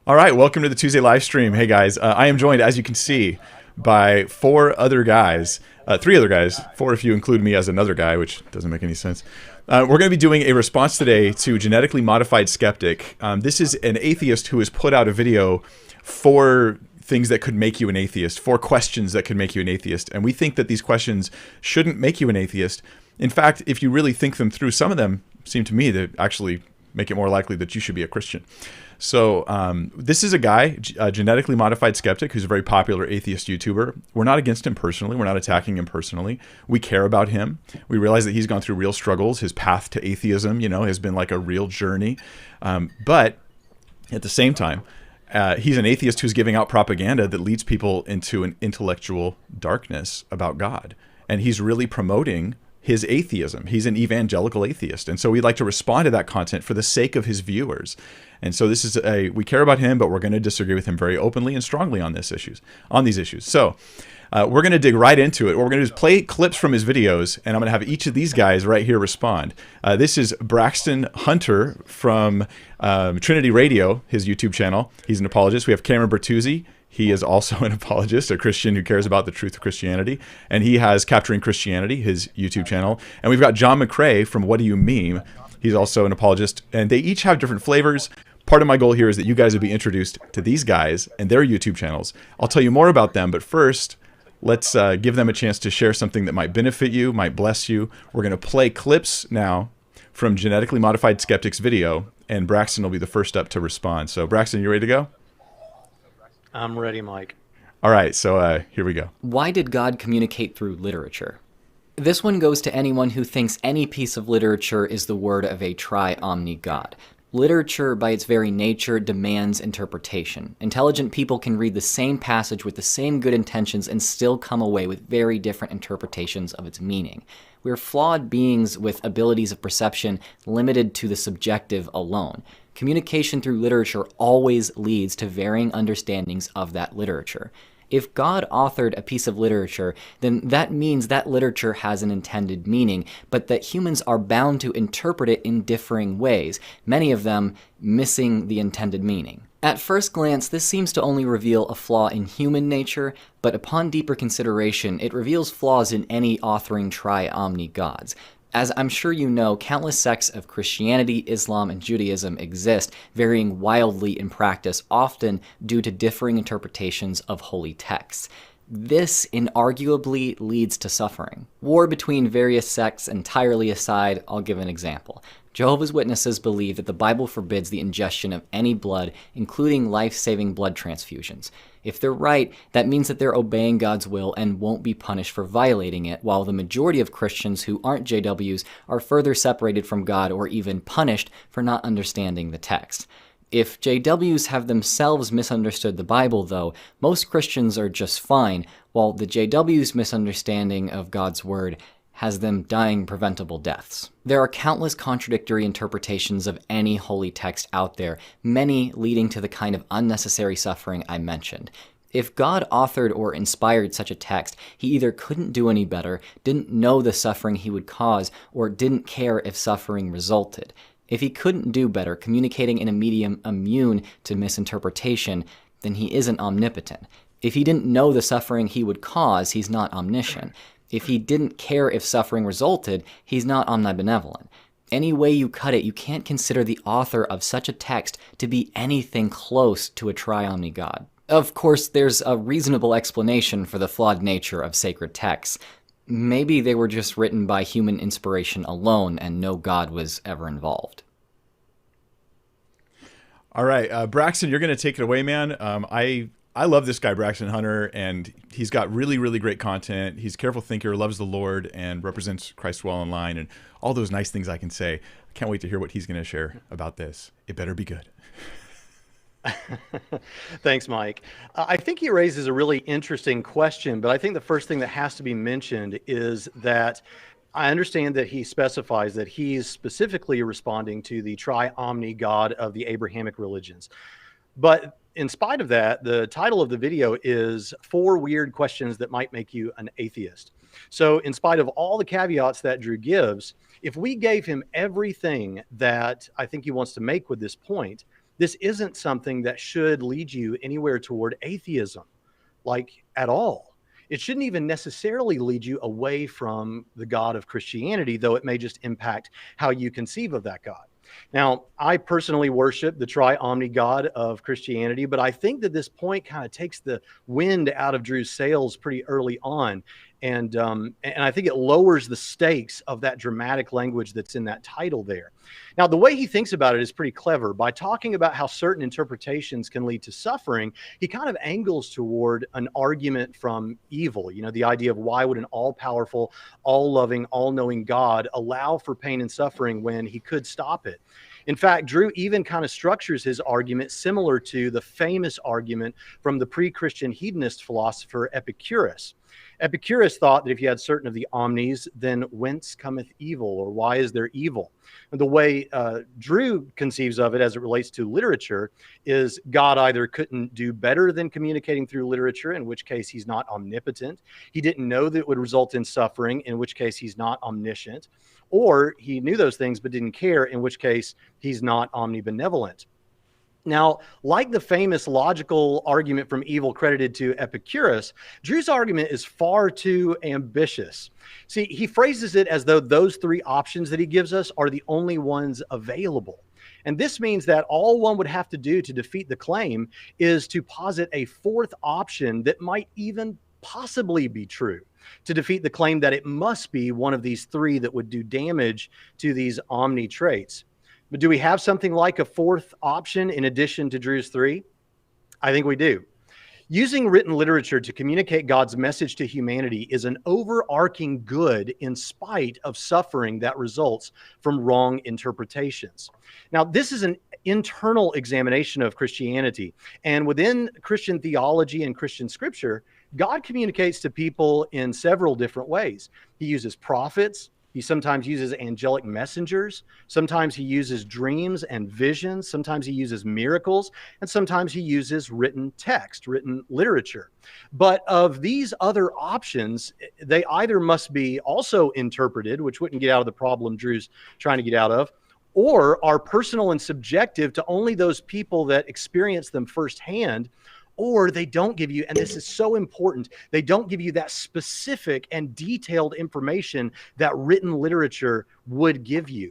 All right, welcome to the Tuesday live stream. Hey guys, I am joined, as you can see, by four other guys, three other guys, four if you include me as another guy, which doesn't make any sense. We're going to be doing a response today to Genetically Modified Skeptic. This is an atheist who has put out a video for things that could make you an atheist, for questions that could make you an atheist. And we think that these questions shouldn't make you an atheist. In fact, if you really think them through, some of them seem to me to actually make it more likely that you should be a Christian. So this is a guy, Genetically Modified Skeptic, who's a very popular atheist YouTuber. We're not against him personally. We're not attacking him personally. We care about him. We realize that he's gone through real struggles. His path to atheism, has been like a real journey. But at the same time, he's an atheist who's giving out propaganda that leads people into an intellectual darkness about God. And he's really promoting his atheism. He's an evangelical atheist. And so we'd like to respond to that content for the sake of his viewers. And so this is we care about him, but we're going to disagree with him very openly and strongly on these issues. So we're going to dig right into it. What we're going to do is play clips from his videos, and I'm going to have each of these guys right here respond. This is Brax Hunter from Trinity Radio, his YouTube channel. He's an apologist. We have Cameron Bertuzzi. He is also an apologist, a Christian who cares about the truth of Christianity. And he has Capturing Christianity, his YouTube channel. And we've got John McCrae from What Do You Meme. He's also an apologist. And they each have different flavors. Part of my goal here is that you guys will be introduced to these guys and their YouTube channels. I'll tell you more about them, but first, let's give them a chance to share something that might benefit you, might bless you. We're going to play clips now from Genetically Modified Skeptic's video, and Braxton will be the first up to respond. So Braxton, you ready to go? I'm ready, Mike. All right, so here we go. Why did God communicate through literature? This one goes to anyone who thinks any piece of literature is the word of a tri-omni God. Literature, by its very nature, demands interpretation. Intelligent people can read the same passage with the same good intentions and still come away with very different interpretations of its meaning. We're flawed beings with abilities of perception limited to the subjective alone. Communication through literature always leads to varying understandings of that literature. If God authored a piece of literature, then that means that literature has an intended meaning, but that humans are bound to interpret it in differing ways, many of them missing the intended meaning. At first glance, this seems to only reveal a flaw in human nature, but upon deeper consideration, it reveals flaws in any authoring tri-omni gods. As I'm sure you know, countless sects of Christianity, Islam, and Judaism exist, varying wildly in practice, often due to differing interpretations of holy texts. This inarguably leads to suffering. War between various sects entirely aside, I'll give an example. Jehovah's Witnesses believe that the Bible forbids the ingestion of any blood, including life-saving blood transfusions. If they're right, that means that they're obeying God's will and won't be punished for violating it, while the majority of Christians who aren't JWs are further separated from God or even punished for not understanding the text. If JWs have themselves misunderstood the Bible, though, most Christians are just fine, while the JW's misunderstanding of God's word has them dying preventable deaths. There are countless contradictory interpretations of any holy text out there, many leading to the kind of unnecessary suffering I mentioned. If God authored or inspired such a text, he either couldn't do any better, didn't know the suffering he would cause, or didn't care if suffering resulted. If he couldn't do better, communicating in a medium immune to misinterpretation, then he isn't omnipotent. If he didn't know the suffering he would cause, he's not omniscient. If he didn't care if suffering resulted, he's not omnibenevolent. Any way you cut it, you can't consider the author of such a text to be anything close to a tri-omni God. Of course, there's a reasonable explanation for the flawed nature of sacred texts. Maybe they were just written by human inspiration alone and no God was ever involved. All right, Braxton, you're going to take it away, man. I love this guy, Brax Hunter, and he's got really, really great content. He's a careful thinker, loves the Lord, and represents Christ well online, and all those nice things I can say. I can't wait to hear what he's going to share about this. It better be good. Thanks, Mike. I think he raises a really interesting question, but I think the first thing that has to be mentioned is that I understand that he specifies that he's specifically responding to the tri-omni God of the Abrahamic religions. But in spite of that, the title of the video is 4 Weird Questions That Might Make You an Atheist. So in spite of all the caveats that Drew gives, if we gave him everything that I think he wants to make with this point, this isn't something that should lead you anywhere toward atheism, like at all. It shouldn't even necessarily lead you away from the God of Christianity, though it may just impact how you conceive of that God. Now, I personally worship the tri-omni God of Christianity, but I think that this point kind of takes the wind out of Drew's sails pretty early on. And I think it lowers the stakes of that dramatic language that's in that title there. Now, the way he thinks about it is pretty clever. By talking about how certain interpretations can lead to suffering, he kind of angles toward an argument from evil. You know, the idea of why would an all-powerful, all-loving, all-knowing God allow for pain and suffering when he could stop it? In fact, Drew even kind of structures his argument similar to the famous argument from the pre-Christian hedonist philosopher Epicurus. Epicurus thought that if you had certain of the omnis, then whence cometh evil, or why is there evil? And the way Drew conceives of it as it relates to literature is God either couldn't do better than communicating through literature, in which case he's not omnipotent. He didn't know that it would result in suffering, in which case he's not omniscient. Or he knew those things but didn't care, in which case he's not omnibenevolent. Now, like the famous logical argument from evil credited to Epicurus, Drew's argument is far too ambitious. See, he phrases it as though those three options that he gives us are the only ones available. And this means that all one would have to do to defeat the claim is to posit a fourth option that might even possibly be true, to defeat the claim that it must be one of these three that would do damage to these omni traits. But do we have something like a fourth option in addition to Drew's three? I think we do. Using written literature to communicate God's message to humanity is an overarching good in spite of suffering that results from wrong interpretations. Now, this is an internal examination of Christianity. And within Christian theology and Christian scripture, God communicates to people in several different ways. He uses prophets. He sometimes uses angelic messengers. Sometimes he uses dreams and visions. Sometimes he uses miracles. And sometimes he uses written text, written literature. But of these other options, they either must be also interpreted, which wouldn't get out of the problem Drew's trying to get out of, or are personal and subjective to only those people that experience them firsthand, or they don't give you, and this is so important, they don't give you that specific and detailed information that written literature would give you.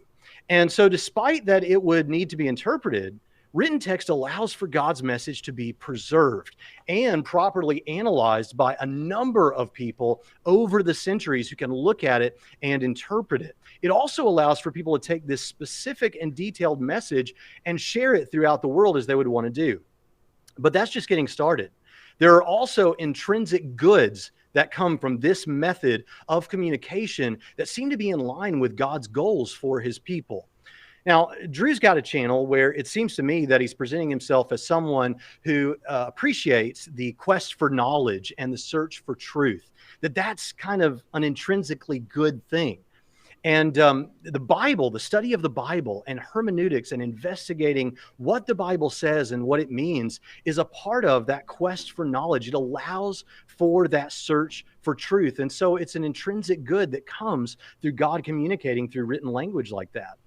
And so despite that it would need to be interpreted, written text allows for God's message to be preserved and properly analyzed by a number of people over the centuries who can look at it and interpret it. It also allows for people to take this specific and detailed message and share it throughout the world as they would want to do. But that's just getting started. There are also intrinsic goods that come from this method of communication that seem to be in line with God's goals for his people. Now, Drew's got a channel where it seems to me that he's presenting himself as someone who appreciates the quest for knowledge and the search for truth, that's kind of an intrinsically good thing. And the Bible, the study of the Bible and hermeneutics and investigating what the Bible says and what it means is a part of that quest for knowledge. It allows for that search for truth. And so it's an intrinsic good that comes through God communicating through written language like that.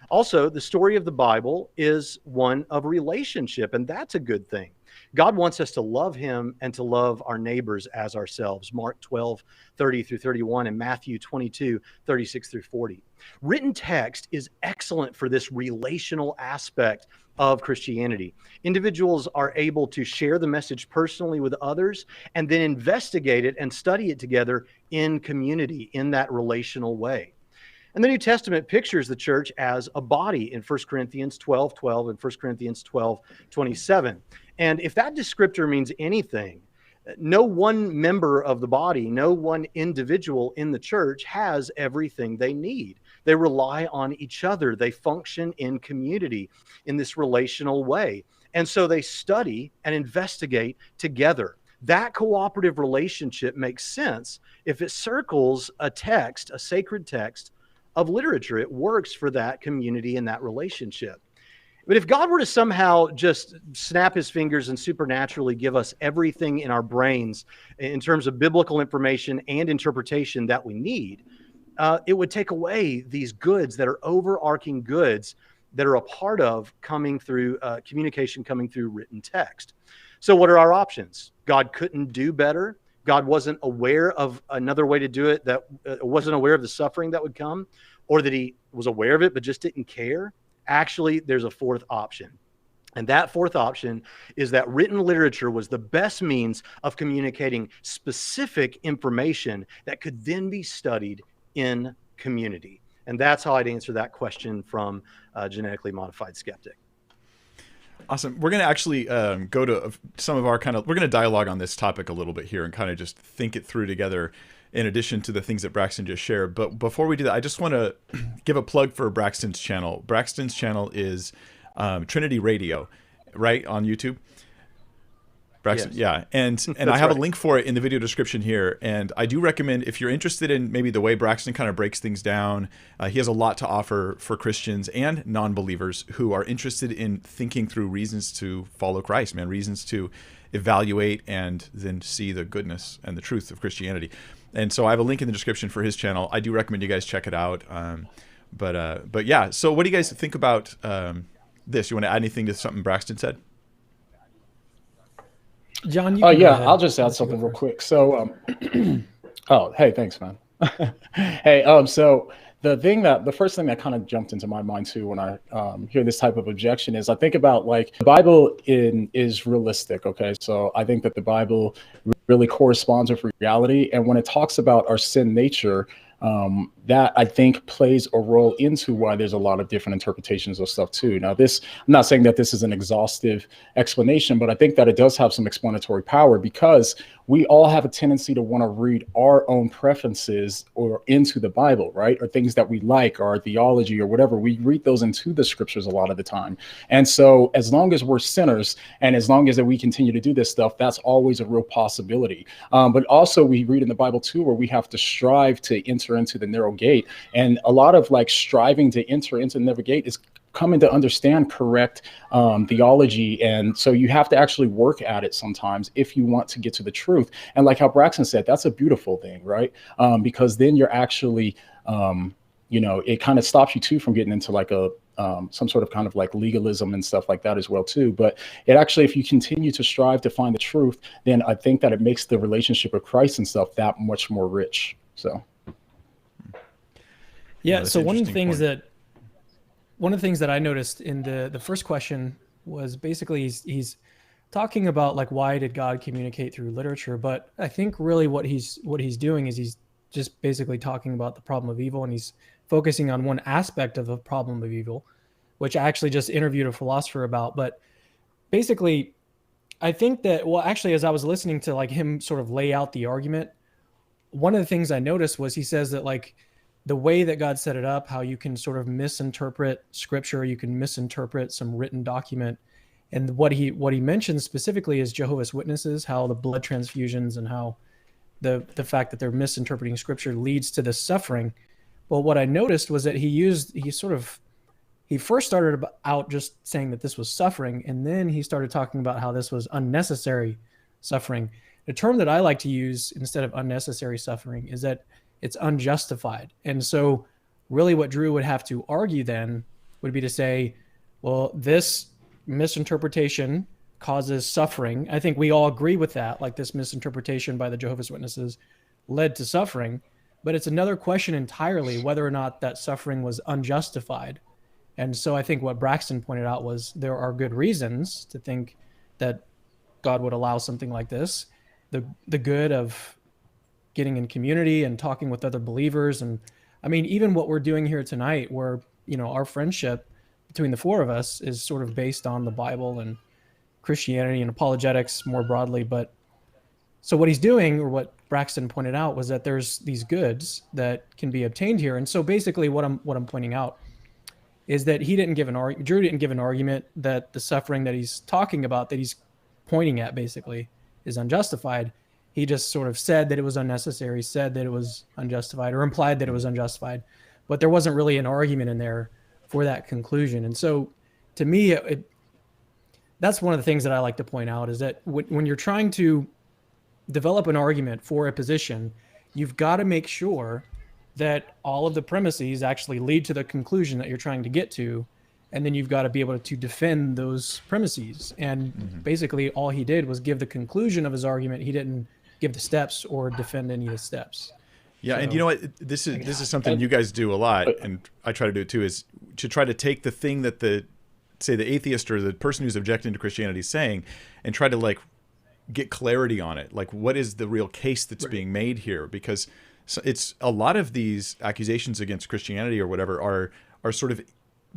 Also, the story of the Bible is one of relationship, and that's a good thing. God wants us to love him and to love our neighbors as ourselves. Mark 12:30 through 31 and Matthew 22:36 through 40. Written text is excellent for this relational aspect of Christianity. Individuals are able to share the message personally with others and then investigate it and study it together in community in that relational way. And the New Testament pictures the church as a body in 1 Corinthians 12:12 and 1 Corinthians 12:27. And if that descriptor means anything, no one member of the body, no one individual in the church has everything they need. They rely on each other. They function in community in this relational way. And so they study and investigate together. That cooperative relationship makes sense if it circles a text, a sacred text of literature. It works for that community and that relationship. But if God were to somehow just snap his fingers and supernaturally give us everything in our brains in terms of biblical information and interpretation that we need, it would take away these goods that are overarching goods that are a part of coming through communication coming through written text. So what are our options? God couldn't do better. God wasn't aware of another way to do it, that wasn't aware of the suffering that would come, or that he was aware of it but just didn't care. Actually, there's a fourth option. And that fourth option is that written literature was the best means of communicating specific information that could then be studied in community. And that's how I'd answer that question from Genetically Modified Skeptic. Awesome. We're going to actually go to some of our we're going to dialogue on this topic a little bit here and kind of just think it through together in addition to the things that Braxton just shared. But before we do that, I just want to give a plug for Braxton's channel. Braxton's channel is Trinity Radio, right, on YouTube? Braxton, yes. Yeah. And I have a link for it in the video description here. And I do recommend, if you're interested in maybe the way Braxton kind of breaks things down, he has a lot to offer for Christians and non-believers who are interested in thinking through reasons to follow Christ, reasons to evaluate and then see the goodness and the truth of Christianity. And so I have a link in the description for his channel. I do recommend you guys check it out. But yeah, so what do you guys think about this? You want to add anything to something Braxton said? John, you yeah, I'll just add something real quick. So, oh, hey, thanks, man. Hey, so the first thing that kind of jumped into my mind too when I hear this type of objection is I think about like the Bible is realistic. Okay, so I think that the Bible really corresponds with reality, and when it talks about our sin nature, that I think plays a role into why there's a lot of different interpretations of stuff too. Now, I'm not saying that this is an exhaustive explanation, but I think that it does have some explanatory power because we all have a tendency to want to read our own preferences or into the Bible, right? Or things that we like, or our theology or whatever. We read those into the scriptures a lot of the time. And so as long as we're sinners and as long as that we continue to do this stuff, that's always a real possibility. But also we read in the Bible too, where we have to strive to enter into the narrow gate. And a lot of like striving to enter into the narrow gate is coming to understand correct theology. And so you have to actually work at it sometimes if you want to get to the truth. And like how Braxton said, that's a beautiful thing, right? Because then you're actually, it kind of stops you too from getting into like some sort of kind of like legalism and stuff like that as well too. But it actually, if you continue to strive to find the truth, then I think that it makes the relationship with Christ and stuff that much more rich. So. Yeah. So one of the things that I noticed in the first question was basically he's talking about like, why did God communicate through literature? But I think really what he's doing is he's just basically talking about the problem of evil, and he's focusing on one aspect of the problem of evil, which I actually just interviewed a philosopher about. But basically, I think that, well, actually, as I was listening to like him sort of lay out the argument, one of the things I noticed was he says that like the way that God set it up, how you can sort of misinterpret scripture, you can misinterpret some written document. And what he mentions specifically is Jehovah's Witnesses, how the blood transfusions and how the fact that they're misinterpreting scripture leads to this suffering. Well, what I noticed was that he first started out just saying that this was suffering, and then he started talking about how this was unnecessary suffering. The term that I like to use instead of unnecessary suffering is that it's unjustified. And so really what Drew would have to argue then would be to say, well, this misinterpretation causes suffering. I think we all agree with that, like this misinterpretation by the Jehovah's Witnesses led to suffering. But it's another question entirely whether or not that suffering was unjustified. And so I think what Braxton pointed out was there are good reasons to think that God would allow something like this. The good of getting in community and talking with other believers. And I mean, even what we're doing here tonight, where, our friendship between the four of us is sort of based on the Bible and Christianity and apologetics more broadly. But so what he's doing, or what Braxton pointed out, was that there's these goods that can be obtained here. And so basically what I'm pointing out is that Drew didn't give an argument that the suffering that he's talking about, that he's pointing at basically, is unjustified. He just sort of said that it was unnecessary, said that it was unjustified, or implied that it was unjustified. But there wasn't really an argument in there for that conclusion. And so to me, that's one of the things that I like to point out, is that when you're trying to develop an argument for a position, you've got to make sure that all of the premises actually lead to the conclusion that you're trying to get to. and then you've got to be able to defend those premises. And basically all he did was give the conclusion of his argument. He didn't give the steps or defend any of the steps. Yeah, So, and you know what? This is something you guys do a lot, and I try to do it too, is to try to take the thing that the atheist or the person who's objecting to Christianity is saying and try to like get clarity on it. Like, what is the real case that's being made here? Because it's a lot of these accusations against Christianity or whatever are sort of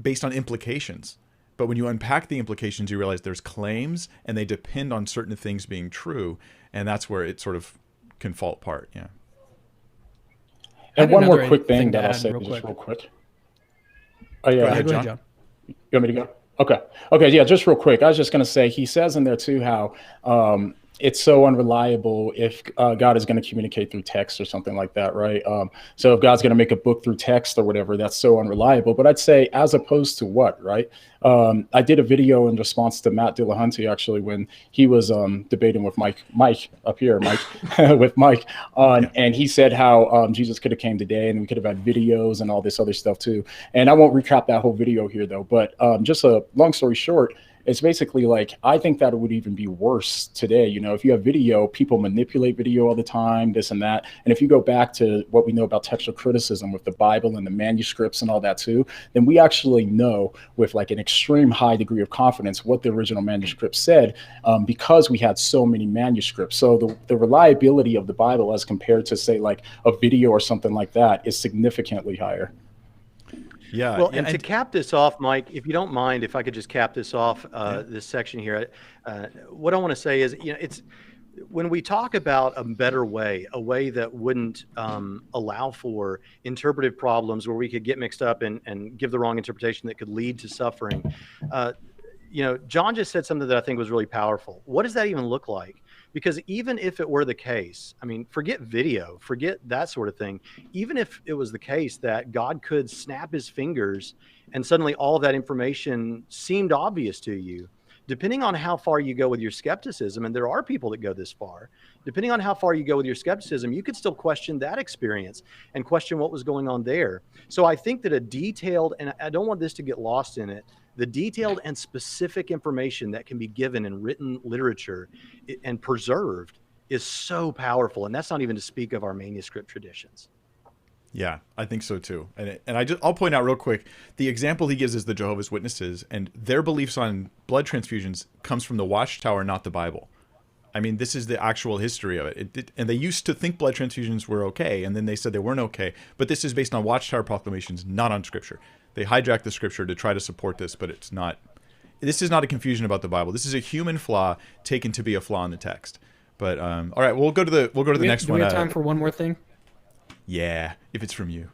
based on implications. But when you unpack the implications, you realize there's claims and they depend on certain things being true. And that's where it sort of can fall apart. Yeah. And one more quick thing that I'll say just real quick. Oh, yeah. Go ahead, John. You want me to go? Okay. Yeah, just real quick. I was just going to say, he says in there too how it's so unreliable if God is going to communicate through text or something like that, right? So if God's going to make a book through text or whatever, that's so unreliable. But I'd say as opposed to what, right? I did a video in response to Matt Dillahunty, actually, when he was debating with Mike up here, with Mike, and he said how Jesus could have came today and we could have had videos and all this other stuff too. And I won't recap that whole video here though, but just a long story short, it's basically like, I think that it would even be worse today. You know, if you have video, people manipulate video all the time, this and that. And if you go back to what we know about textual criticism with the Bible and the manuscripts and all that too, then we actually know with like an extreme high degree of confidence what the original manuscript said, because we had so many manuscripts. So the reliability of the Bible as compared to say like a video or something like that is significantly higher. Yeah. Well, and to cap this off, Mike, if you don't mind, if I could just cap this off, this section here, what I want to say is, you know, it's when we talk about a better way, a way that wouldn't allow for interpretive problems where we could get mixed up and give the wrong interpretation that could lead to suffering. You know, John just said something that I think was really powerful. What does that even look like? Because even if it were the case, I mean, forget video, forget that sort of thing. Even if it was the case that God could snap his fingers and suddenly all of that information seemed obvious to you, depending on how far you go with your skepticism, and there are people that go this far, depending on how far you go with your skepticism, you could still question that experience and question what was going on there. So I think that a detailed, and I don't want this to get lost in it, the detailed and specific information that can be given in written literature and preserved is so powerful. And that's not even to speak of our manuscript traditions. Yeah, I think so too. And I'll point out real quick, the example he gives is the Jehovah's Witnesses, and their beliefs on blood transfusions comes from the Watchtower, not the Bible. I mean, this is the actual history of it. And they used to think blood transfusions were okay, and then they said they weren't okay. But this is based on Watchtower proclamations, not on Scripture. They hijacked the Scripture to try to support this, but it's not. This is not a confusion about the Bible. This is a human flaw taken to be a flaw in the text. But all right, we'll go to the next one. Do we have time for one more thing? Yeah, if it's from you.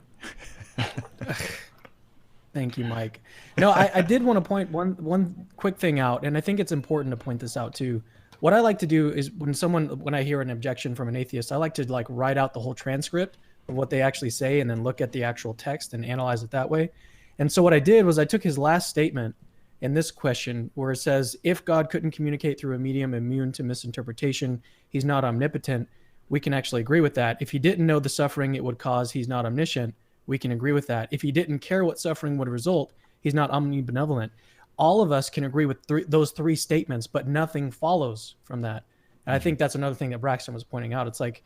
Thank you, Mike. No, I did want to point one quick thing out, and I think it's important to point this out too. What I like to do is when I hear an objection from an atheist, I like to like write out the whole transcript of what they actually say and then look at the actual text and analyze it that way. And so what I did was I took his last statement in this question where it says, if God couldn't communicate through a medium immune to misinterpretation, he's not omnipotent. We can actually agree with that. If he didn't know the suffering it would cause, he's not omniscient. We can agree with that. If he didn't care what suffering would result, he's not omnibenevolent. All of us can agree with those three statements, but nothing follows from that. And I think that's another thing that Braxton was pointing out. It's like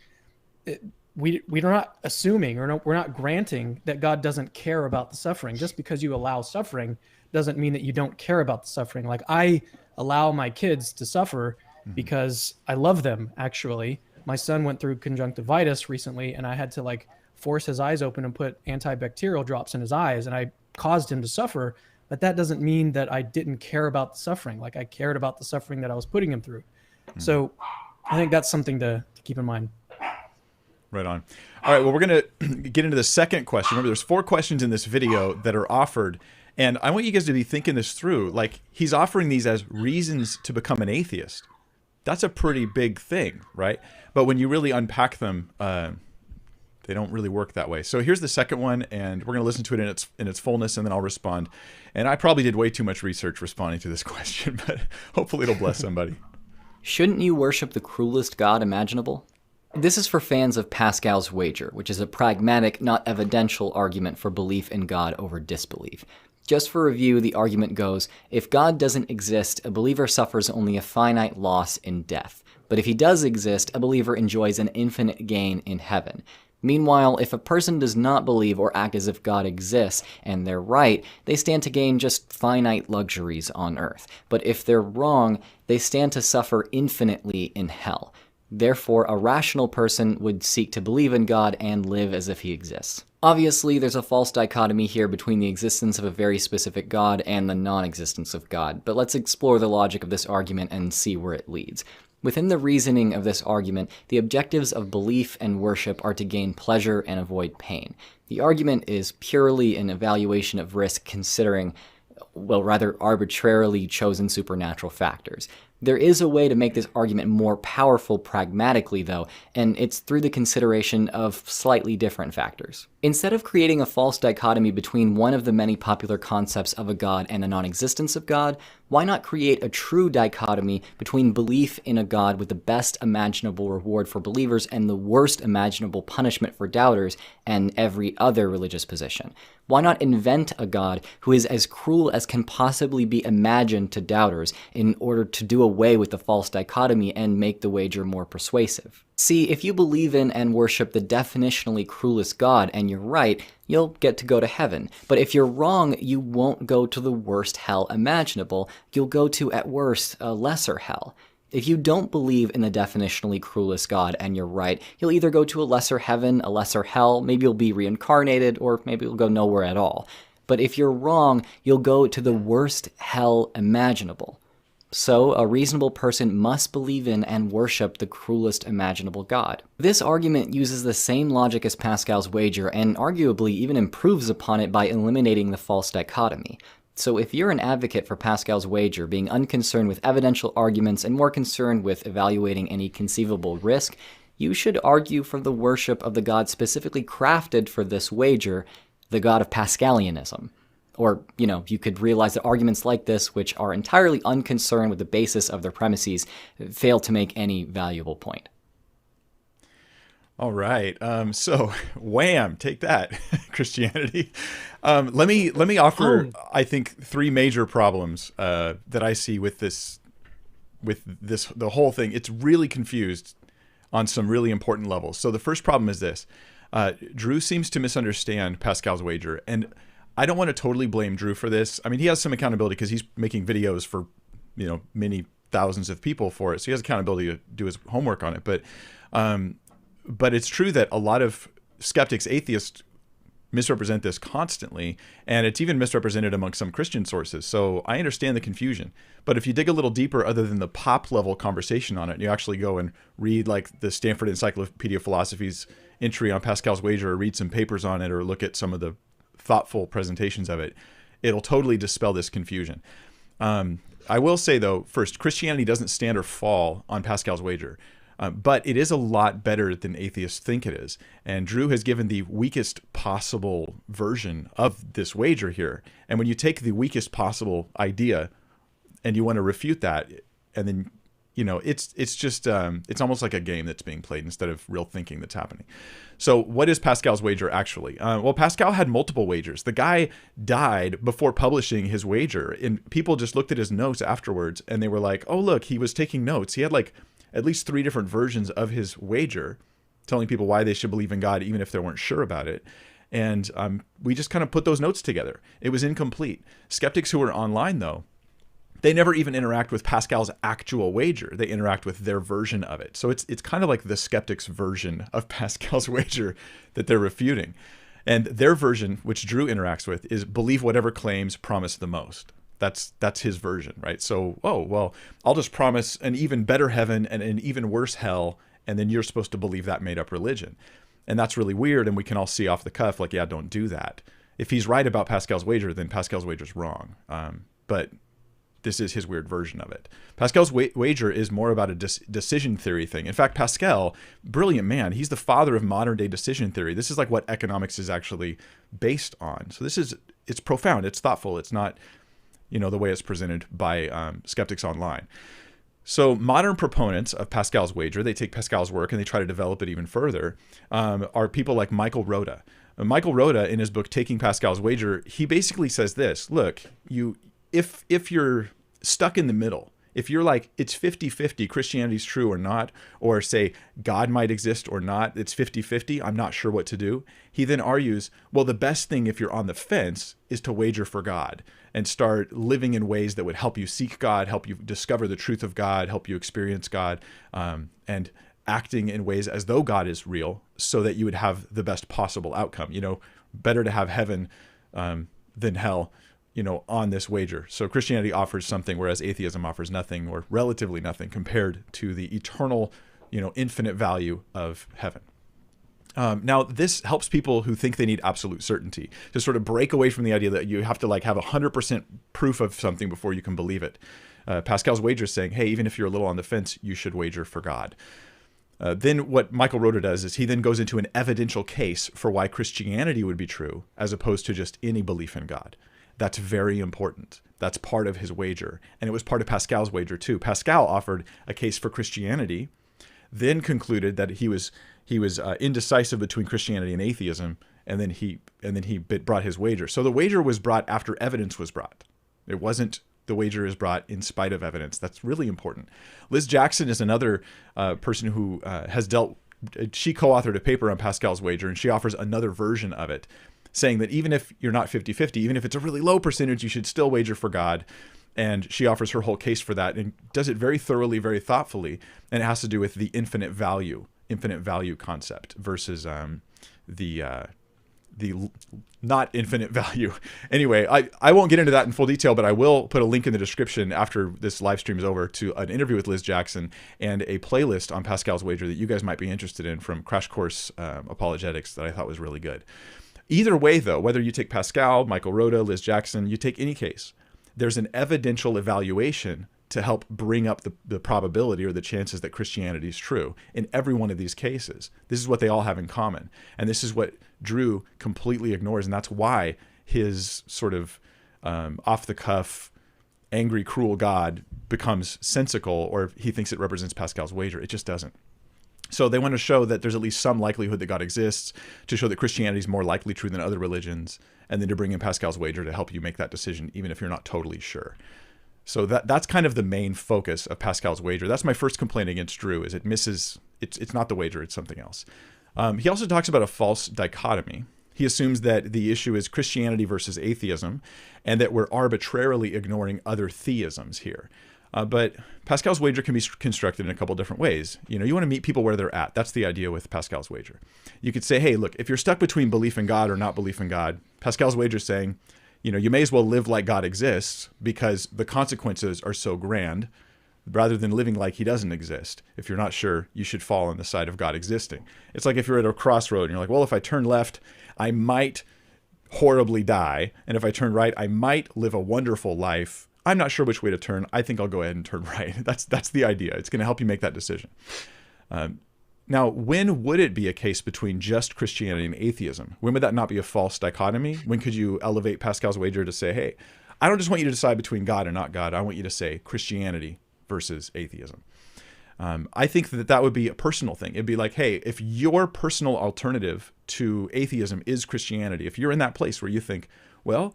we're not assuming or we're not granting that God doesn't care about the suffering. Just because you allow suffering doesn't mean that you don't care about the suffering. Like I allow my kids to suffer because I love them, actually. My son went through conjunctivitis recently, and I had to like force his eyes open and put antibacterial drops in his eyes, and I caused him to suffer. But that doesn't mean that I didn't care about the suffering. Like I cared about the suffering that I was putting him through. So I think that's something to keep in mind. Right on. All right, well, we're going to get into the second question. Remember, there's 4 questions in this video that are offered, and I want you guys to be thinking this through. Like, he's offering these as reasons to become an atheist. That's a pretty big thing, right? But when you really unpack them, they don't really work that way. So here's the second one, and we're going to listen to it in its fullness, and then I'll respond. And I probably did way too much research responding to this question, but hopefully it'll bless somebody. Shouldn't you worship the cruelest god imaginable? This is for fans of Pascal's wager, which is a pragmatic, not evidential argument for belief in God over disbelief. Just for review, the argument goes, if God doesn't exist, a believer suffers only a finite loss in death. But if he does exist, a believer enjoys an infinite gain in heaven. Meanwhile, if a person does not believe or act as if God exists, and they're right, they stand to gain just finite luxuries on earth. But if they're wrong, they stand to suffer infinitely in hell. Therefore, a rational person would seek to believe in God and live as if he exists. Obviously, there's a false dichotomy here between the existence of a very specific God and the non-existence of God, but let's explore the logic of this argument and see where it leads. Within the reasoning of this argument, the objectives of belief and worship are to gain pleasure and avoid pain. The argument is purely an evaluation of risk considering, well, rather arbitrarily chosen supernatural factors. There is a way to make this argument more powerful pragmatically, though, and it's through the consideration of slightly different factors. Instead of creating a false dichotomy between one of the many popular concepts of a God and the non-existence of God, why not create a true dichotomy between belief in a God with the best imaginable reward for believers and the worst imaginable punishment for doubters and every other religious position? Why not invent a God who is as cruel as can possibly be imagined to doubters in order to do away with the false dichotomy and make the wager more persuasive? See, if you believe in and worship the definitionally cruelest God and you're right, you'll get to go to heaven. But if you're wrong, you won't go to the worst hell imaginable. You'll go to, at worst, a lesser hell. If you don't believe in the definitionally cruelest God and you're right, you'll either go to a lesser heaven, a lesser hell, maybe you'll be reincarnated, or maybe you'll go nowhere at all. But if you're wrong, you'll go to the worst hell imaginable. So, a reasonable person must believe in and worship the cruelest imaginable God. This argument uses the same logic as Pascal's wager, and arguably even improves upon it by eliminating the false dichotomy. So if you're an advocate for Pascal's wager, being unconcerned with evidential arguments and more concerned with evaluating any conceivable risk, you should argue for the worship of the God specifically crafted for this wager, the God of Pascalianism. Or, you could realize that arguments like this, which are entirely unconcerned with the basis of their premises, fail to make any valuable point. All right. So, wham! Take that, Christianity. Let me offer, I think, three major problems that I see with this, the whole thing. It's really confused on some really important levels. So the first problem is this: Drew seems to misunderstand Pascal's wager, and I don't want to totally blame Drew for this. I mean, he has some accountability because he's making videos for, many thousands of people for it. So he has accountability to do his homework on it. But it's true that a lot of skeptics, atheists, misrepresent this constantly, and it's even misrepresented among some Christian sources. So I understand the confusion. But if you dig a little deeper, other than the pop level conversation on it, and you actually go and read like the Stanford Encyclopedia of Philosophy's entry on Pascal's wager, or read some papers on it, or look at some of the thoughtful presentations of it, it'll totally dispel this confusion. I will say, though, first, Christianity doesn't stand or fall on Pascal's wager, but it is a lot better than atheists think it is. And Drew has given the weakest possible version of this wager here. And when you take the weakest possible idea and you want to refute that, and then it's just it's almost like a game that's being played instead of real thinking that's happening. So what is Pascal's wager actually? Well, Pascal had multiple wagers. The guy died before publishing his wager, and people just looked at his notes afterwards and they were like, oh, look, he was taking notes. He had like at least 3 different versions of his wager, telling people why they should believe in God even if they weren't sure about it. And we just kind of put those notes together. It was incomplete. Skeptics who are online, though, they never even interact with Pascal's actual wager. They interact with their version of it. So it's kind of like the skeptic's version of Pascal's wager that they're refuting. And their version, which Drew interacts with, is believe whatever claims promise the most. That's his version, right? So, oh, well, I'll just promise an even better heaven and an even worse hell, and then you're supposed to believe that made up religion. And that's really weird, and we can all see off the cuff, like, yeah, don't do that. If he's right about Pascal's wager, then Pascal's wager's wrong. But this is his weird version of it. Pascal's wager is more about a decision theory thing. In fact, Pascal, brilliant man, he's the father of modern day decision theory. This is like what economics is actually based on. So it's profound, it's thoughtful, it's not, the way it's presented by skeptics online. So modern proponents of Pascal's wager, they take Pascal's work and they try to develop it even further, are people like Michael Rhoda. Michael Rhoda, in his book Taking Pascal's Wager, he basically says this: look, if you're stuck in the middle, if you're like, it's 50-50, Christianity's true or not, or say God might exist or not, it's 50-50, I'm not sure what to do. He then argues, well, the best thing if you're on the fence is to wager for God and start living in ways that would help you seek God, help you discover the truth of God, help you experience God, and acting in ways as though God is real so that you would have the best possible outcome. Better to have heaven than hell, on this wager. So Christianity offers something, whereas atheism offers nothing, or relatively nothing, compared to the eternal, infinite value of heaven. Now, this helps people who think they need absolute certainty to sort of break away from the idea that you have to have 100% proof of something before you can believe it. Pascal's wager is saying, hey, even if you're a little on the fence, you should wager for God. Then what Michael Rhoda does is he then goes into an evidential case for why Christianity would be true, as opposed to just any belief in God. That's very important. That's part of his wager. And it was part of Pascal's wager too. Pascal offered a case for Christianity, then concluded that he was indecisive between Christianity and atheism, and then he brought his wager. So the wager was brought after evidence was brought. It wasn't the wager is brought in spite of evidence. That's really important. Liz Jackson is another person who has dealt. She co-authored a paper on Pascal's wager, and she offers another version of it, saying that even if you're not 50-50, even if it's a really low percentage, you should still wager for God. And she offers her whole case for that and does it very thoroughly, very thoughtfully. And it has to do with the infinite value concept versus the not infinite value. Anyway, I won't get into that in full detail, but I will put a link in the description after this live stream is over to an interview with Liz Jackson and a playlist on Pascal's wager that you guys might be interested in from Crash Course Apologetics that I thought was really good. Either way, though, whether you take Pascal, Michael Rhoda, Liz Jackson, you take any case, there's an evidential evaluation to help bring up the probability or the chances that Christianity is true in every one of these cases. This is what they all have in common. And this is what Drew completely ignores. And that's why his sort of off-the-cuff, angry, cruel God becomes sensical, or he thinks it represents Pascal's wager. It just doesn't. So they want to show that there's at least some likelihood that God exists, to show that Christianity is more likely true than other religions, and then to bring in Pascal's wager to help you make that decision, even if you're not totally sure. So that's kind of the main focus of Pascal's wager. That's my first complaint against Drew, is it misses, it's not the wager, it's something else. He also talks about a false dichotomy. He assumes that the issue is Christianity versus atheism, and that we're arbitrarily ignoring other theisms here. But Pascal's wager can be constructed in a couple different ways. You want to meet people where they're at. That's the idea with Pascal's wager. You could say, hey, look, if you're stuck between belief in God or not belief in God, Pascal's wager is saying, you may as well live like God exists because the consequences are so grand, rather than living like he doesn't exist. If you're not sure, you should fall on the side of God existing. It's like if you're at a crossroad and you're like, well, if I turn left, I might horribly die. And if I turn right, I might live a wonderful life. I'm not sure which way to turn. I think I'll go ahead and turn right. That's the idea. It's going to help you make that decision. Now, when would it be a case between just Christianity and atheism? When would that not be a false dichotomy? When could you elevate Pascal's wager to say, hey, I don't just want you to decide between God and not God. I want you to say Christianity versus atheism. I think that would be a personal thing. It'd be like, hey, if your personal alternative to atheism is Christianity, if you're in that place where you think, well,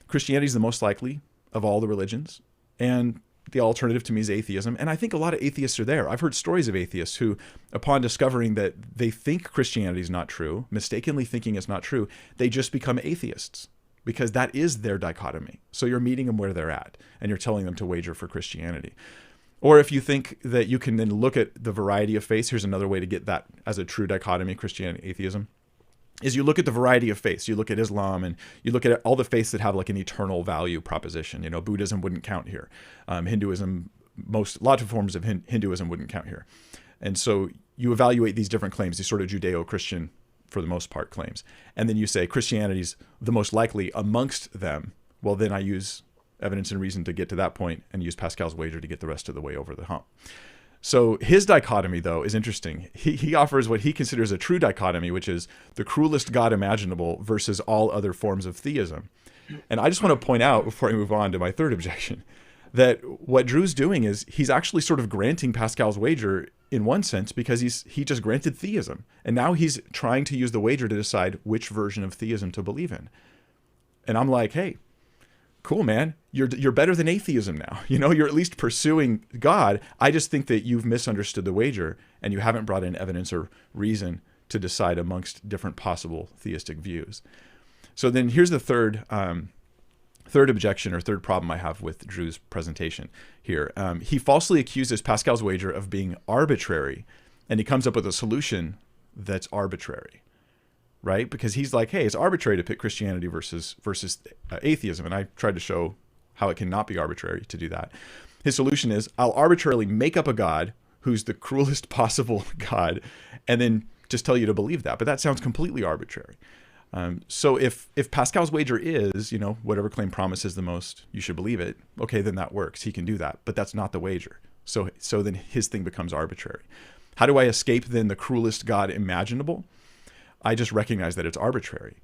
Christianity is the most likely of all the religions, and the alternative to me is atheism. And I think a lot of atheists are there. I've heard stories of atheists who, upon discovering that they think Christianity is not true, mistakenly thinking it's not true, they just become atheists because that is their dichotomy. So you're meeting them where they're at, and you're telling them to wager for Christianity. Or if you think that you can then look at the variety of faiths, here's another way to get that as a true dichotomy, Christianity, atheism, is you look at the variety of faiths. You look at Islam, and you look at all the faiths that have like an eternal value proposition. Buddhism wouldn't count here. Hinduism, lots of forms of Hinduism wouldn't count here. And so you evaluate these different claims, these sort of Judeo-Christian, for the most part, claims. And then you say Christianity's the most likely amongst them. Well, then I use evidence and reason to get to that point and use Pascal's wager to get the rest of the way over the hump. So his dichotomy, though, is interesting. He offers what he considers a true dichotomy, which is the cruelest God imaginable versus all other forms of theism. And I just want to point out, before I move on to my third objection, that what Drew's doing is he's actually sort of granting Pascal's wager in one sense, because he just granted theism, and now he's trying to use the wager to decide which version of theism to believe in. And I'm like, hey, cool, man, you're better than atheism now. You're at least pursuing God. I just think that you've misunderstood the wager, and you haven't brought in evidence or reason to decide amongst different possible theistic views. So then here's the third objection or third problem I have with Drew's presentation here. He falsely accuses Pascal's wager of being arbitrary, and he comes up with a solution that's arbitrary, right? Because he's like, hey, it's arbitrary to pick Christianity versus atheism, and I tried to show how it cannot be arbitrary to do that. His solution is, I'll arbitrarily make up a God who's the cruelest possible God, and then just tell you to believe that. But that sounds completely arbitrary. So if Pascal's wager is, whatever claim promises the most, you should believe it, okay, then that works. He can do that, but that's not the wager. So then his thing becomes arbitrary. How do I escape then the cruelest God imaginable? I just recognize that it's arbitrary.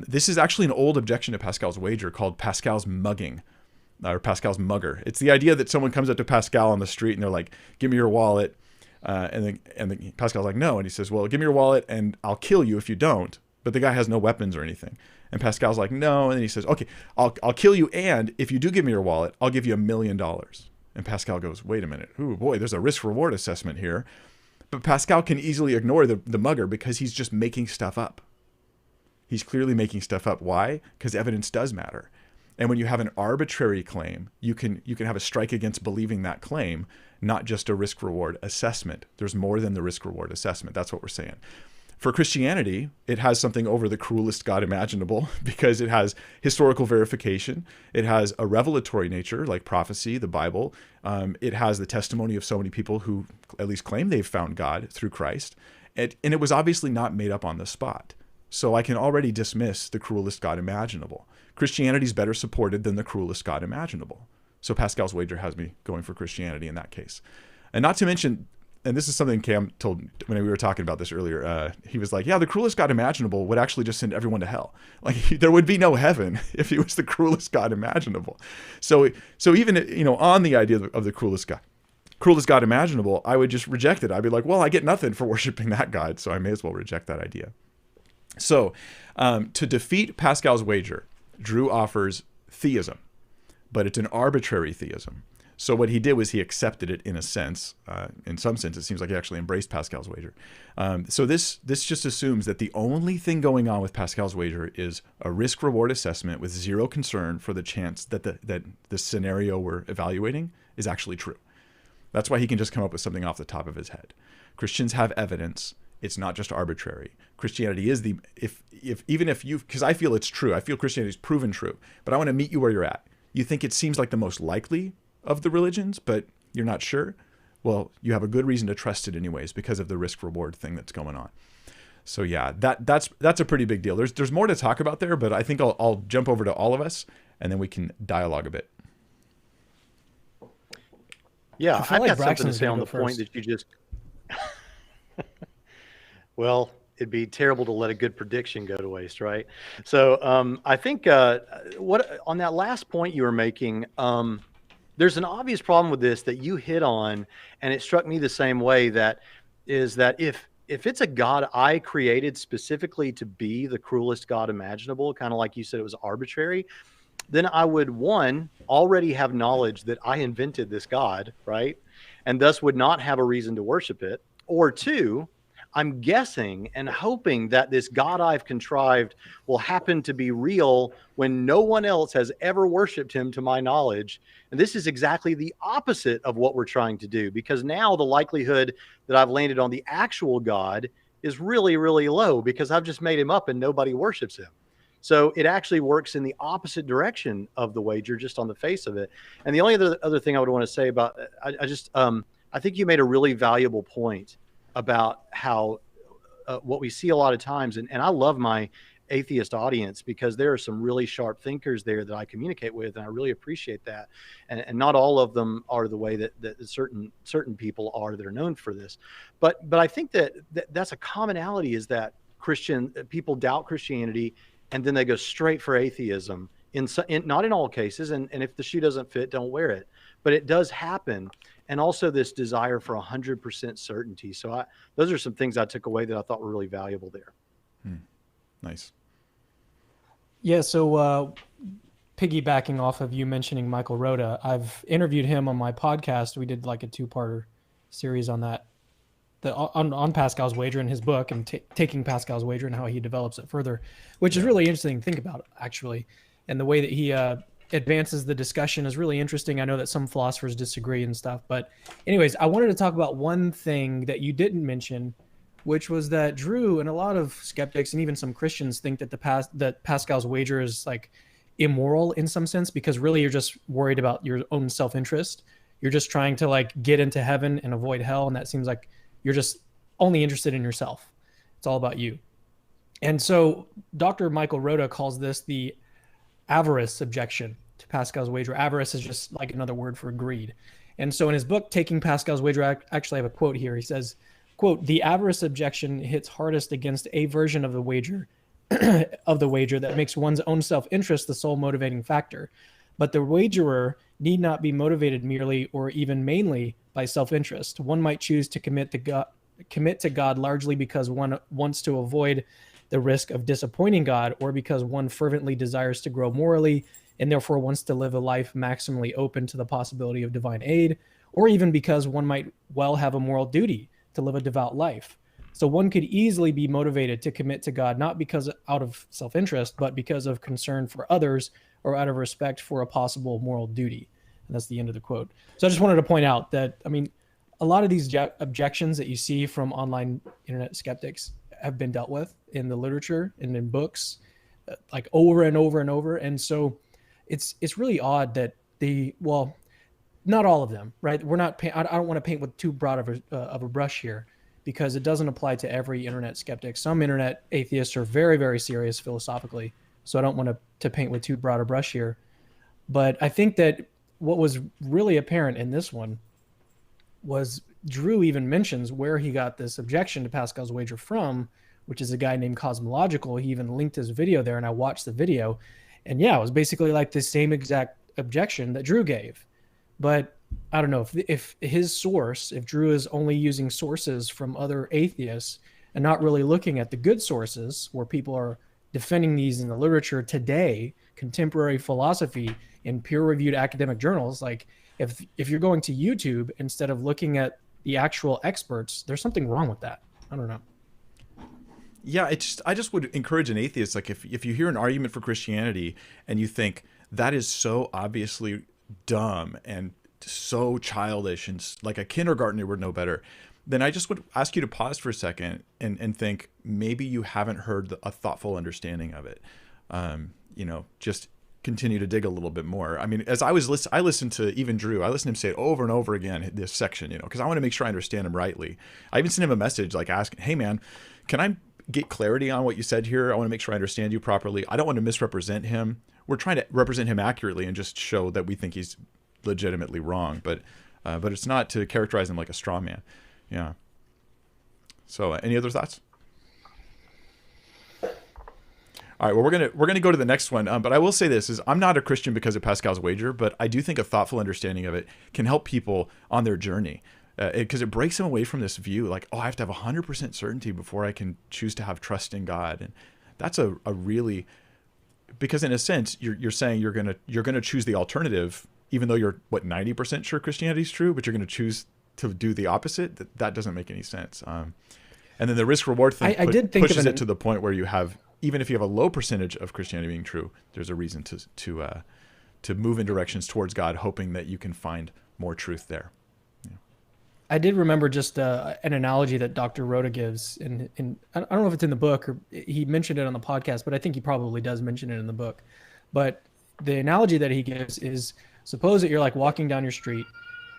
This is actually an old objection to Pascal's wager called Pascal's mugging, or Pascal's mugger. It's the idea that someone comes up to Pascal on the street and they're like, give me your wallet. And then Pascal's like, no. And he says, well, give me your wallet and I'll kill you if you don't. But the guy has no weapons or anything. And Pascal's like, no. And then he says, okay, I'll kill you. And if you do give me your wallet, I'll give you $1 million. And Pascal goes, wait a minute. Ooh, boy, there's a risk reward assessment here. But Pascal can easily ignore the mugger because he's just making stuff up. He's clearly making stuff up. Why? Because evidence does matter. And when you have an arbitrary claim, you can have a strike against believing that claim, not just a risk reward assessment. There's more than the risk reward assessment. That's what we're saying. For Christianity, it has something over the cruelest God imaginable because it has historical verification. It has a revelatory nature like prophecy, the Bible. It has the testimony of so many people who at least claim they've found God through Christ. And it was obviously not made up on the spot. So I can already dismiss the cruelest God imaginable. Christianity is better supported than the cruelest God imaginable. So Pascal's wager has me going for Christianity in that case. And not to mention, and this is something Cam told when we were talking about this earlier. He was like, yeah, the cruelest God imaginable would actually just send everyone to hell. Like there would be no heaven if he was the cruelest God imaginable. So even, on the idea of the cruelest God imaginable, I would just reject it. I'd be like, well, I get nothing for worshiping that God, so I may as well reject that idea. So to defeat Pascal's wager, Drew offers theism, but it's an arbitrary theism. So what he did was he accepted it in a sense. In some sense, it seems like he actually embraced Pascal's wager. So this just assumes that the only thing going on with Pascal's wager is a risk-reward assessment with zero concern for the chance that the scenario we're evaluating is actually true. That's why he can just come up with something off the top of his head. Christians have evidence. It's not just arbitrary. Christianity is because I feel it's true. I feel Christianity is proven true, but I want to meet you where you're at. You think it seems like the most likely of the religions, but you're not sure? Well, you have a good reason to trust it anyways because of the risk-reward thing that's going on. So yeah, that's a pretty big deal. There's more to talk about there, but I think I'll jump over to all of us and then we can dialogue a bit. Yeah, I've like got something to Braxton's say gonna on go the point first. that you just. Well, it'd be terrible to let a good prediction go to waste, right? So I think what on that last point you were making, there's an obvious problem with this that you hit on, and it struck me the same way. That is that if it's a God I created specifically to be the cruelest God imaginable, kind of like you said it was arbitrary, then I would, one, already have knowledge that I invented this God, right? And thus would not have a reason to worship it. Or two, I'm guessing and hoping that this God I've contrived will happen to be real when no one else has ever worshiped him to my knowledge. And this is exactly the opposite of what we're trying to do, because now the likelihood that I've landed on the actual God is really, really low because I've just made him up and nobody worships him. So it actually works in the opposite direction of the wager, just on the face of it. And the only other thing I would want to say about, I think you made a really valuable point about how what we see a lot of times, and I love my atheist audience because there are some really sharp thinkers there that I communicate with, and I really appreciate that. And not all of them are the way that certain people are that are known for this. But I think that's a commonality, is that people doubt Christianity and then they go straight for atheism not in all cases. And if the shoe doesn't fit, don't wear it. But it does happen. And also this desire for 100% certainty. So those are some things I took away that I thought were really valuable there. Nice. Yeah. So piggybacking off of you mentioning Michael Rhoda, I've interviewed him on my podcast. We did like a 2-parter series on that, on Pascal's wager in his book, and taking Pascal's wager and how he develops it further, which is really interesting to think about, actually. And the way that he advances the discussion is really interesting. I know that some philosophers disagree and stuff, but anyways, I wanted to talk about one thing that you didn't mention, which was that Drew and a lot of skeptics and even some Christians think that that Pascal's wager is like immoral in some sense, because really you're just worried about your own self-interest. You're just trying to like get into heaven and avoid hell, and that seems like you're just only interested in yourself. It's all about you. And so Dr. Michael Rhoda calls this the avarice objection to Pascal's wager. Avarice is just like another word for greed. And so in his book, Taking Pascal's Wager, I actually have a quote here. He says, quote, "The avarice objection hits hardest against a version of the wager that makes one's own self-interest the sole motivating factor. But the wagerer need not be motivated merely or even mainly by self-interest. One might choose to commit to God largely because one wants to avoid the risk of disappointing God, or because one fervently desires to grow morally and therefore wants to live a life maximally open to the possibility of divine aid, or even because one might well have a moral duty to live a devout life. So one could easily be motivated to commit to God, not because out of self-interest, but because of concern for others or out of respect for a possible moral duty." And that's the end of the quote. So I just wanted to point out that, I mean, a lot of these objections that you see from online internet skeptics have been dealt with in the literature and in books, like over and over and over. And so it's really odd that not all of them, right? I don't want to paint with too broad of a brush here, because it doesn't apply to every internet skeptic. Some internet atheists are very, very serious philosophically. So I don't want to paint with too broad a brush here. But I think that what was really apparent in this one was Drew even mentions where he got this objection to Pascal's wager from, which is a guy named Cosmological. He even linked his video there, and I watched the video. And yeah, it was basically like the same exact objection that Drew gave. But I don't know if Drew is only using sources from other atheists and not really looking at the good sources where people are defending these in the literature today, contemporary philosophy in peer-reviewed academic journals. Like if you're going to YouTube instead of looking at the actual experts, there's something wrong with that. I don't know. Yeah, I just would encourage an atheist, like if you hear an argument for Christianity and you think that is so obviously dumb and so childish and like a kindergartner would know better, then I just would ask you to pause for a second and think maybe you haven't heard a thoughtful understanding of it. Just continue to dig a little bit more. I mean, as I listened to even Drew, I listened to him say it over and over again, this section, because I want to make sure I understand him rightly. I even sent him a message like asking, "Hey man, can I get clarity on what you said here? I want to make sure I understand you properly. I don't want to misrepresent him. We're trying to represent him accurately and just show that we think he's legitimately wrong, but it's not to characterize him like a straw man." Yeah. So any other thoughts? All right, well, we're gonna go to the next one, but I will say this, is I'm not a Christian because of Pascal's wager, but I do think a thoughtful understanding of it can help people on their journey, because it breaks them away from this view like, oh, I have to have 100% certainty before I can choose to have trust in God. And that's a really, because in a sense you're saying you're gonna choose the alternative, even though you're 90% sure Christianity is true, but you're gonna choose to do the opposite. That doesn't make any sense. And then the risk reward thing pushes it to the point where you have, even if you have a low percentage of Christianity being true, there's a reason to move in directions towards God, hoping that you can find more truth there. Yeah. I did remember just an analogy that Dr. Rhoda gives, and I don't know if it's in the book or he mentioned it on the podcast, but I think he probably does mention it in the book. But the analogy that he gives is, suppose that you're like walking down your street,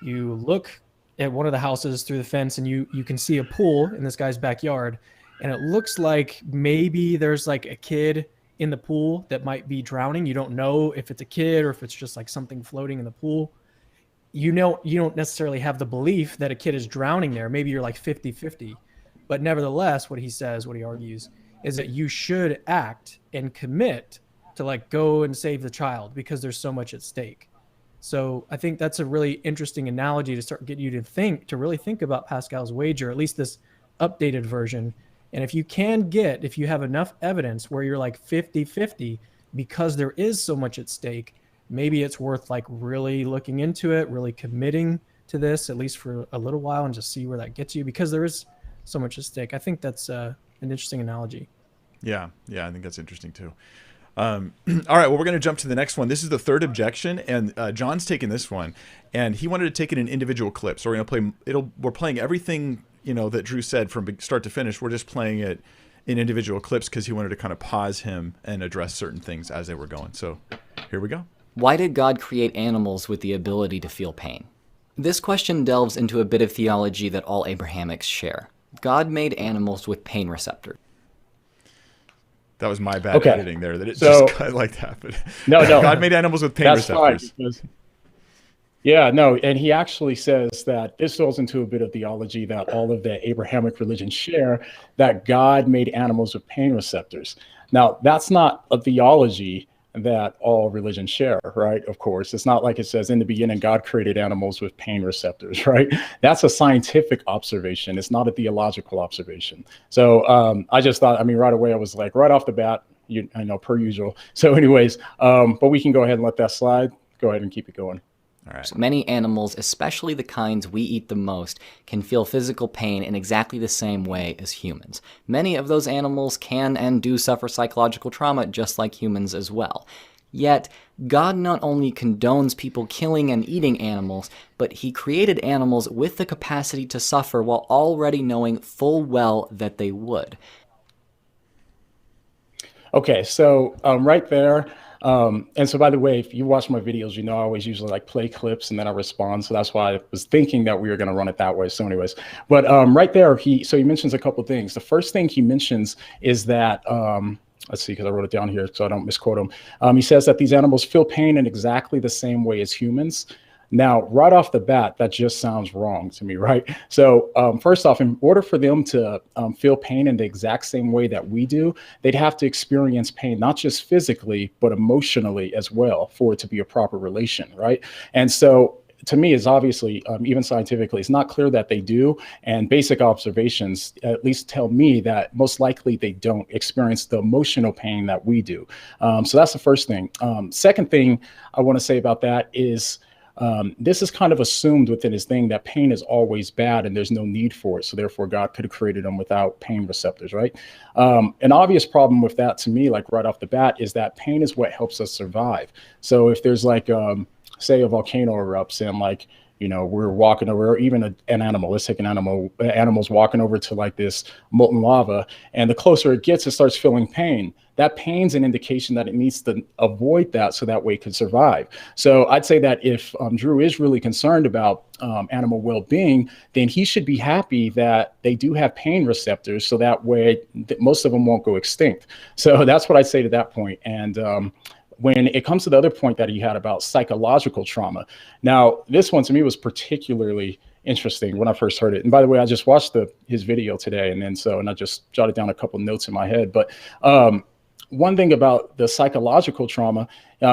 you look at one of the houses through the fence, and you can see a pool in this guy's backyard, and it looks like maybe there's like a kid in the pool that might be drowning. You don't know if it's a kid or if it's just like something floating in the pool. You don't necessarily have the belief that a kid is drowning there. Maybe you're like 50-50. But nevertheless, what he argues, is that you should act and commit to like go and save the child because there's so much at stake. So I think that's a really interesting analogy to start get you to really think about Pascal's wager, at least this updated version. And if you have enough evidence where you're like 50-50 because there is so much at stake, maybe it's worth like really looking into it, really committing to this, at least for a little while, and just see where that gets you, because there is so much at stake. I think that's an interesting analogy. Yeah, I think that's interesting too. All right, well, we're going to jump to the next one. This is the third objection, and John's taking this one, and he wanted to take it in individual clips. So we're going to play. We're playing everything that Drew said from start to finish. We're just playing it in individual clips because he wanted to kind of pause him and address certain things as they were going. So here we go. Why did God create animals with the ability to feel pain? This question delves into a bit of theology that all Abrahamics share. God made animals with pain receptors. That was my bad editing there. That it so, just cut like that. But no. God made animals with pain receptors. And he actually says that this falls into a bit of theology that all of the Abrahamic religions share, that God made animals with pain receptors. Now, that's not a theology that all religions share, right? Of course, it's not like it says in the beginning, God created animals with pain receptors, right? That's a scientific observation. It's not a theological observation. So I just thought, right away, I was like, right off the bat, I know, per usual. So anyways, but we can go ahead and let that slide. Go ahead and keep it going. All right. So many animals, especially the kinds we eat the most, can feel physical pain in exactly the same way as humans. Many of those animals can and do suffer psychological trauma just like humans as well. Yet, God not only condones people killing and eating animals, but he created animals with the capacity to suffer while already knowing full well that they would. Okay, so right there, and so by the way, if you watch my videos, I always usually like play clips and then I respond. So that's why I was thinking that we were going to run it that way. So anyways, but right there, he mentions a couple of things. The first thing he mentions is that, let's see, because I wrote it down here so I don't misquote him. He says that these animals feel pain in exactly the same way as humans. Now, right off the bat, that just sounds wrong to me, right? So first off, in order for them to feel pain in the exact same way that we do, they'd have to experience pain, not just physically, but emotionally as well, for it to be a proper relation, right? And so to me, it's obviously, even scientifically, it's not clear that they do. And basic observations at least tell me that most likely they don't experience the emotional pain that we do. So that's the first thing. Second thing I want to say about that is, this is kind of assumed within his thing that pain is always bad and there's no need for it. So therefore God could have created them without pain receptors, right? An obvious problem with that to me, like right off the bat, is that pain is what helps us survive. So if there's like, say a volcano erupts and like, we're walking over, or even an animal, let's take an animal's walking over to like this molten lava, and the closer it gets, it starts feeling pain. That pain's an indication that it needs to avoid that so that way it can survive. So I'd say that if Drew is really concerned about animal well-being, then he should be happy that they do have pain receptors, so that way most of them won't go extinct. So that's what I'd say to that point. And when it comes to the other point that he had about psychological trauma, now this one to me was particularly interesting when I first heard it. And by the way, I just watched his video today, and I just jotted down a couple of notes in my head. But one thing about the psychological trauma,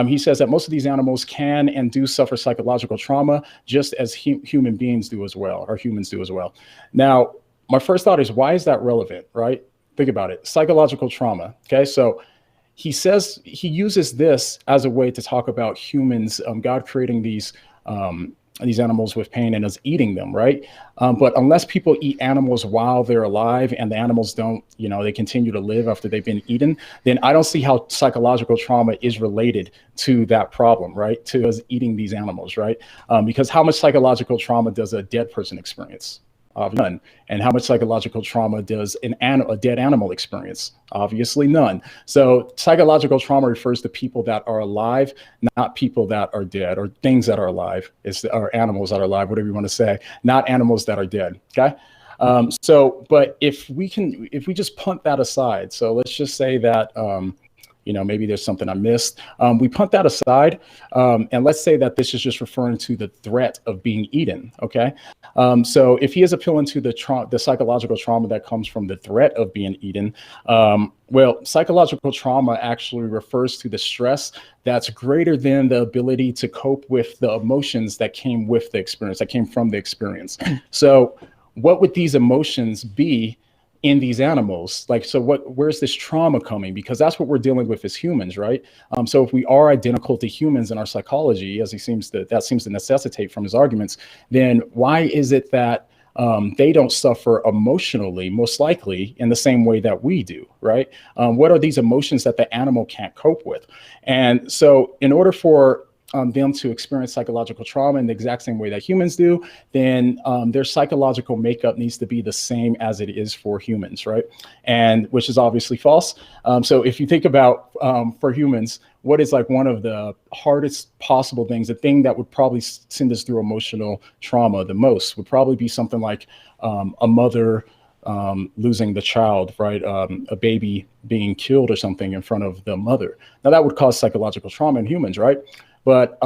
he says that most of these animals can and do suffer psychological trauma just as human beings do as well, or humans do as well. Now, my first thought is, why is that relevant, right? Think about it. Psychological trauma. Okay, so he says he uses this as a way to talk about humans, God creating these animals with pain and us eating them, right? But unless people eat animals while they're alive and the animals don't, they continue to live after they've been eaten, then I don't see how psychological trauma is related to that problem, right? To us eating these animals, right? Because how much psychological trauma does a dead person experience? None. And how much psychological trauma does a dead animal experience? Obviously none. So psychological trauma refers to people that are alive, not people that are dead, or things that are alive, or animals that are alive, whatever you want to say, not animals that are dead. Okay. But if we just punt that aside, so let's just say that Maybe there's something I missed. We punt that aside, and let's say that this is just referring to the threat of being eaten. Okay, so if he is appealing to the psychological trauma that comes from the threat of being eaten, well, psychological trauma actually refers to the stress that's greater than the ability to cope with the emotions that came with the experience, that came from the experience. So what would these emotions be in these animals? Like, so where's this trauma coming? Because that's what we're dealing with as humans, right? So if we are identical to humans in our psychology, as that seems to necessitate from his arguments, then why is it that they don't suffer emotionally, most likely in the same way that we do, right? What are these emotions that the animal can't cope with? And so in order for them to experience psychological trauma in the exact same way that humans do, then their psychological makeup needs to be the same as it is for humans, right? And which is obviously false. So if you think about for humans, what is like one of the hardest possible things, the thing that would probably send us through emotional trauma the most would probably be something like a mother losing the child, right? A baby being killed or something in front of the mother. Now that would cause psychological trauma in humans, right? But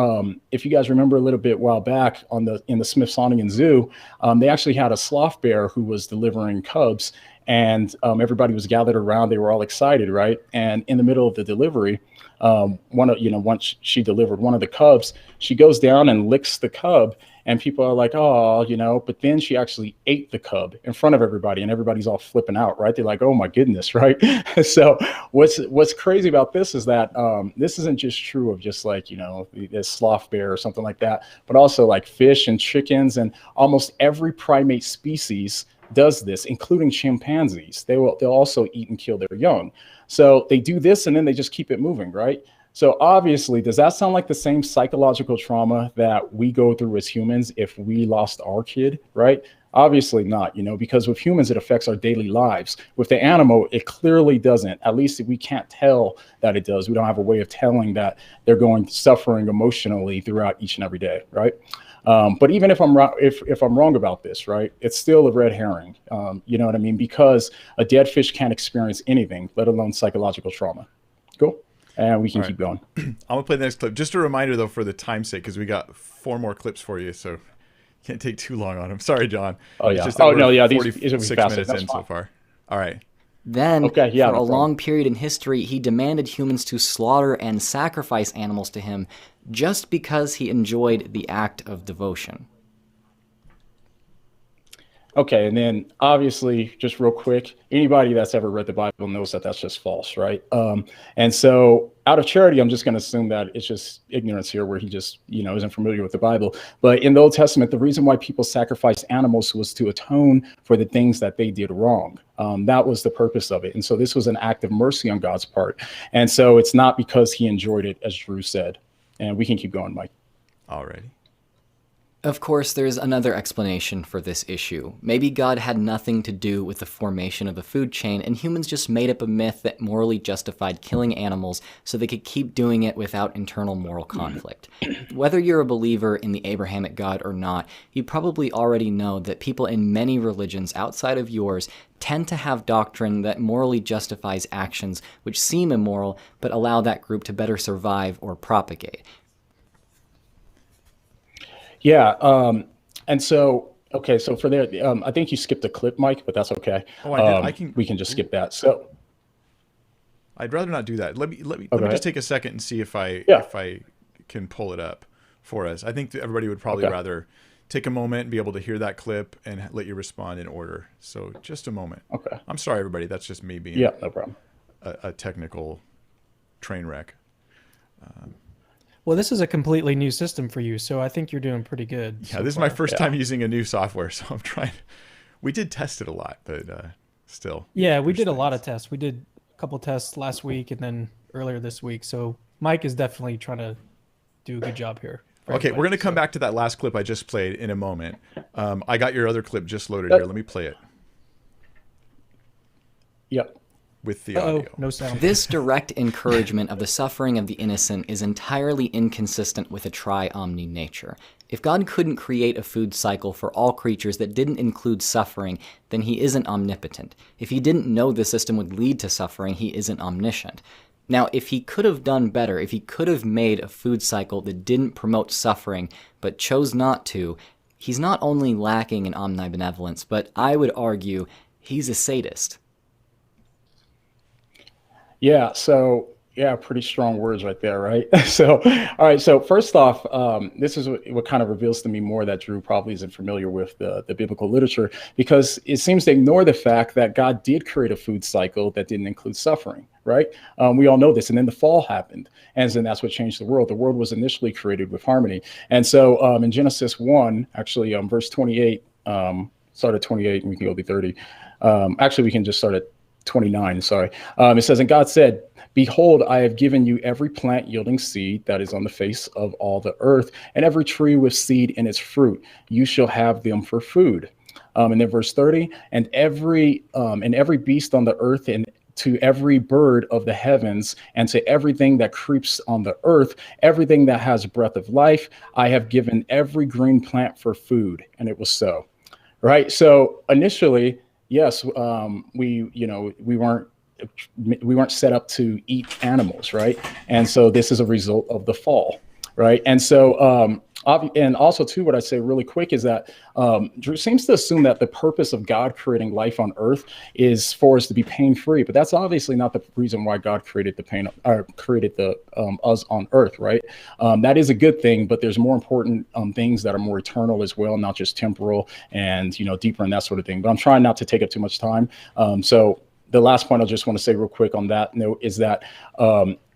if you guys remember a little bit while back in the Smithsonian Zoo, they actually had a sloth bear who was delivering cubs, and everybody was gathered around. They were all excited, right? And in the middle of the delivery, once she delivered one of the cubs, she goes down and licks the cub, and people are like, oh, but then she actually ate the cub in front of everybody, and everybody's all flipping out, right? They're like, oh my goodness, right? So what's crazy about this is that this isn't just true of just like, this sloth bear or something like that, but also like fish and chickens, and almost every primate species does this, including chimpanzees. They'll also eat and kill their young. So they do this and then they just keep it moving, right? So obviously, does that sound like the same psychological trauma that we go through as humans if we lost our kid, right? Obviously not, because with humans, it affects our daily lives. With the animal, it clearly doesn't. At least we can't tell that it does. We don't have a way of telling that they're suffering emotionally throughout each and every day, right? But even if I'm wrong about this, right, it's still a red herring. You know what I mean? Because a dead fish can't experience anything, let alone psychological trauma. Cool. And we can keep going. I'm going to play the next clip. Just a reminder, though, for the time's sake, because we got 4 more clips for you, so can't take too long on them. Sorry, John. Oh, yeah. These 46 minutes in so far. All right. Then, for a long period in history, he demanded humans to slaughter and sacrifice animals to him just because he enjoyed the act of devotion. Okay, and then obviously, just real quick, anybody that's ever read the Bible knows that that's just false, right? And so out of charity, I'm just going to assume that it's just ignorance here where he just, isn't familiar with the Bible. But in the Old Testament, the reason why people sacrificed animals was to atone for the things that they did wrong. That was the purpose of it. And so this was an act of mercy on God's part. And so it's not because he enjoyed it, as Drew said. And we can keep going, Mike. Alrighty. Of course, there's another explanation for this issue. Maybe God had nothing to do with the formation of the food chain, and humans just made up a myth that morally justified killing animals so they could keep doing it without internal moral conflict. Whether you're a believer in the Abrahamic God or not, you probably already know that people in many religions outside of yours tend to have doctrine that morally justifies actions which seem immoral but allow that group to better survive or propagate. Yeah, and so, okay, so for there, I think you skipped a clip, Mike, but that's okay. Oh, I did. We can just skip that. So I'd rather not do that. Let me just take a second and see if I can pull it up for us. I think that everybody would probably rather take a moment and be able to hear that clip and let you respond in order. So just a moment. Okay. I'm sorry, everybody. That's just me being no problem. A technical train wreck. Well, this is a completely new system for you, so I think you're doing pretty good. Yeah, this is my first time using a new software, so I'm trying. We did test it a lot, but still. Yeah, we did a lot of tests. We did a couple tests last week and then earlier this week. So Mike is definitely trying to do a good job here. Okay, we're going to come back to that last clip I just played in a moment. I got your other clip just loaded here. Let me play it. Yep. With the audio. No sound. This direct encouragement of the suffering of the innocent is entirely inconsistent with a tri-omni nature. If God couldn't create a food cycle for all creatures that didn't include suffering, then he isn't omnipotent. If he didn't know the system would lead to suffering, he isn't omniscient. Now, if he could have done better, if he could have made a food cycle that didn't promote suffering, but chose not to, he's not only lacking in omnibenevolence, but I would argue he's a sadist. Yeah, so yeah, pretty strong words right there, right? So, all right. So first off, this is what kind of reveals to me more that Drew probably isn't familiar with the biblical literature, because it seems to ignore the fact that God did create a food cycle that didn't include suffering, right? We all know this. And then the fall happened. And then that's what changed the world. The world was initially created with harmony. And so in Genesis 1, actually, verse 28, start at 28 and we can go to 30. Actually, we can just start at 29, sorry. It says, and God said, behold, I have given you every plant yielding seed that is on the face of all the earth, and every tree with seed in its fruit. You shall have them for food. And then verse 30, and every beast on the earth, and to every bird of the heavens, and to everything that creeps on the earth, everything that has breath of life, I have given every green plant for food. And it was so. Right? So initially, yes, we weren't set up to eat animals, right? And so this is a result of the fall, right? And so, and also too, what I say really quick is that Drew seems to assume that the purpose of God creating life on earth is for us to be pain-free, but that's obviously not the reason why God created the pain, or created the us on earth, right? That is a good thing, but there's more important things that are more eternal as well, not just temporal and deeper and that sort of thing. But I'm trying not to take up too much time. So the last point I just want to say real quick on that note is that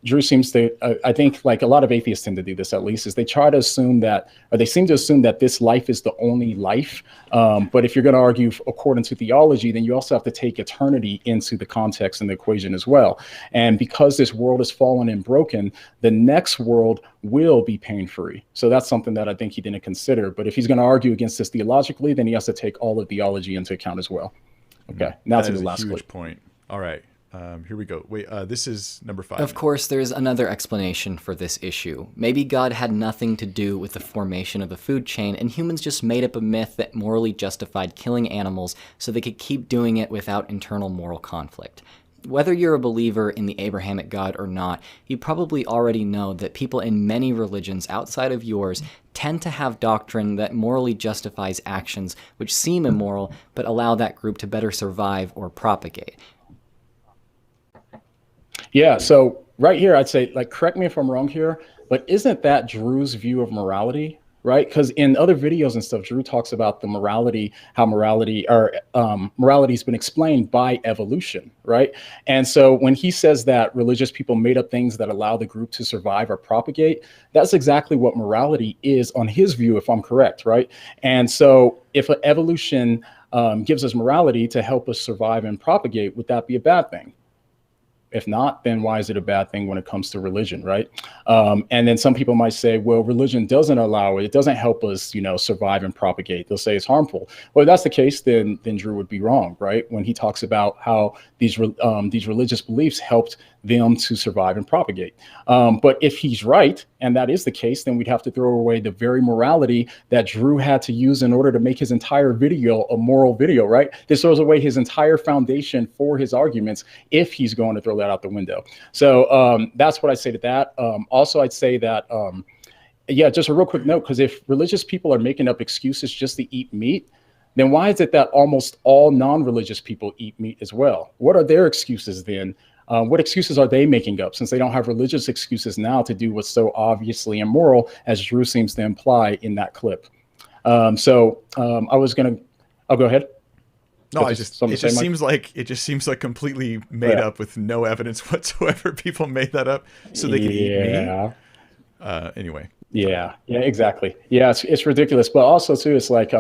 Drew seems to, I think like a lot of atheists tend to do this at least, is they try to assume that, or they seem to assume that this life is the only life. But if you're going to argue according to theology, then you also have to take eternity into the context and the equation as well. And because this world is fallen and broken, the next world will be pain-free. So that's something that I think he didn't consider. But if he's going to argue against this theologically, then he has to take all of theology into account as well. Okay, now to the last huge clip. point. All right. Here we go. Wait, this is number 5. Of course, there's another explanation for this issue. Maybe God had nothing to do with the formation of the food chain, and humans just made up a myth that morally justified killing animals so they could keep doing it without internal moral conflict. Whether you're a believer in the Abrahamic God or not, you probably already know that people in many religions outside of yours tend to have doctrine that morally justifies actions which seem immoral but allow that group to better survive or propagate. Yeah, so right here, I'd say, like, correct me if I'm wrong here, but isn't that Drew's view of morality, right? Because in other videos and stuff, Drew talks about the morality, how morality has been explained by evolution, right? And so when he says that religious people made up things that allow the group to survive or propagate, that's exactly what morality is on his view, if I'm correct, right? And so if evolution gives us morality to help us survive and propagate, would that be a bad thing? If not, then why is it a bad thing when it comes to religion, right? And then some people might say, well, religion doesn't allow it. It doesn't help us, survive and propagate. They'll say it's harmful. Well, if that's the case, then Drew would be wrong, right? When he talks about how these religious beliefs helped them to survive and propagate. But if he's right, and that is the case, then we'd have to throw away the very morality that Drew had to use in order to make his entire video a moral video, right? This throws away his entire foundation for his arguments if he's going to throw that out the window. So that's what I say to that. Also, I'd say that, yeah, just a real quick note, because if religious people are making up excuses just to eat meat, then why is it that almost all non-religious people eat meat as well? What are their excuses then? What excuses are they making up, since they don't have religious excuses now to do what's so obviously immoral, as Drew seems to imply in that clip? I was going to, I'll go ahead. No, it just seems like completely made up with no evidence whatsoever. People made that up so they could eat meat. Anyway. Yeah, exactly. Yeah, it's ridiculous. But also too, it's like,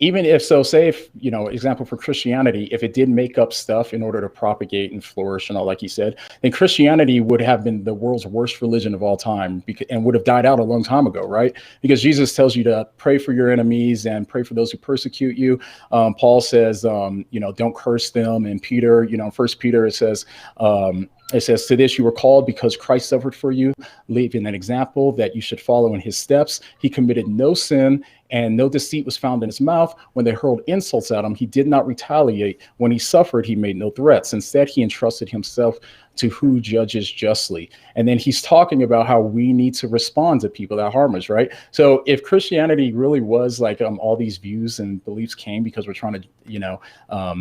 even if, so say if, example for Christianity, if it did make up stuff in order to propagate and flourish and all, like he said, then Christianity would have been the world's worst religion of all time and would have died out a long time ago, right? Because Jesus tells you to pray for your enemies and pray for those who persecute you. Paul says, don't curse them. And Peter, 1 Peter, it says, to this you were called because Christ suffered for you, leaving an example that you should follow in his steps. He committed no sin and no deceit was found in his mouth. When they hurled insults at him, he did not retaliate. When he suffered, he made no threats. Instead, he entrusted himself to who judges justly. And then he's talking about how we need to respond to people that harm us, right? So if Christianity really was like all these views and beliefs came because we're trying to, you know,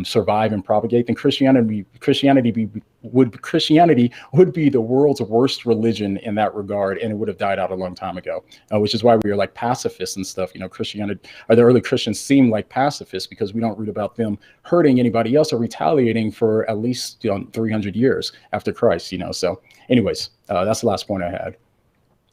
survive and propagate, then Christianity would be the world's worst religion in that regard, and it would have died out a long time ago. Which is why we were like pacifists and stuff. You know, Christianity, or the early Christians seem like pacifists because we don't read about them hurting anybody else or retaliating for at least 300 years after Christ. You know, so anyways, that's the last point I had.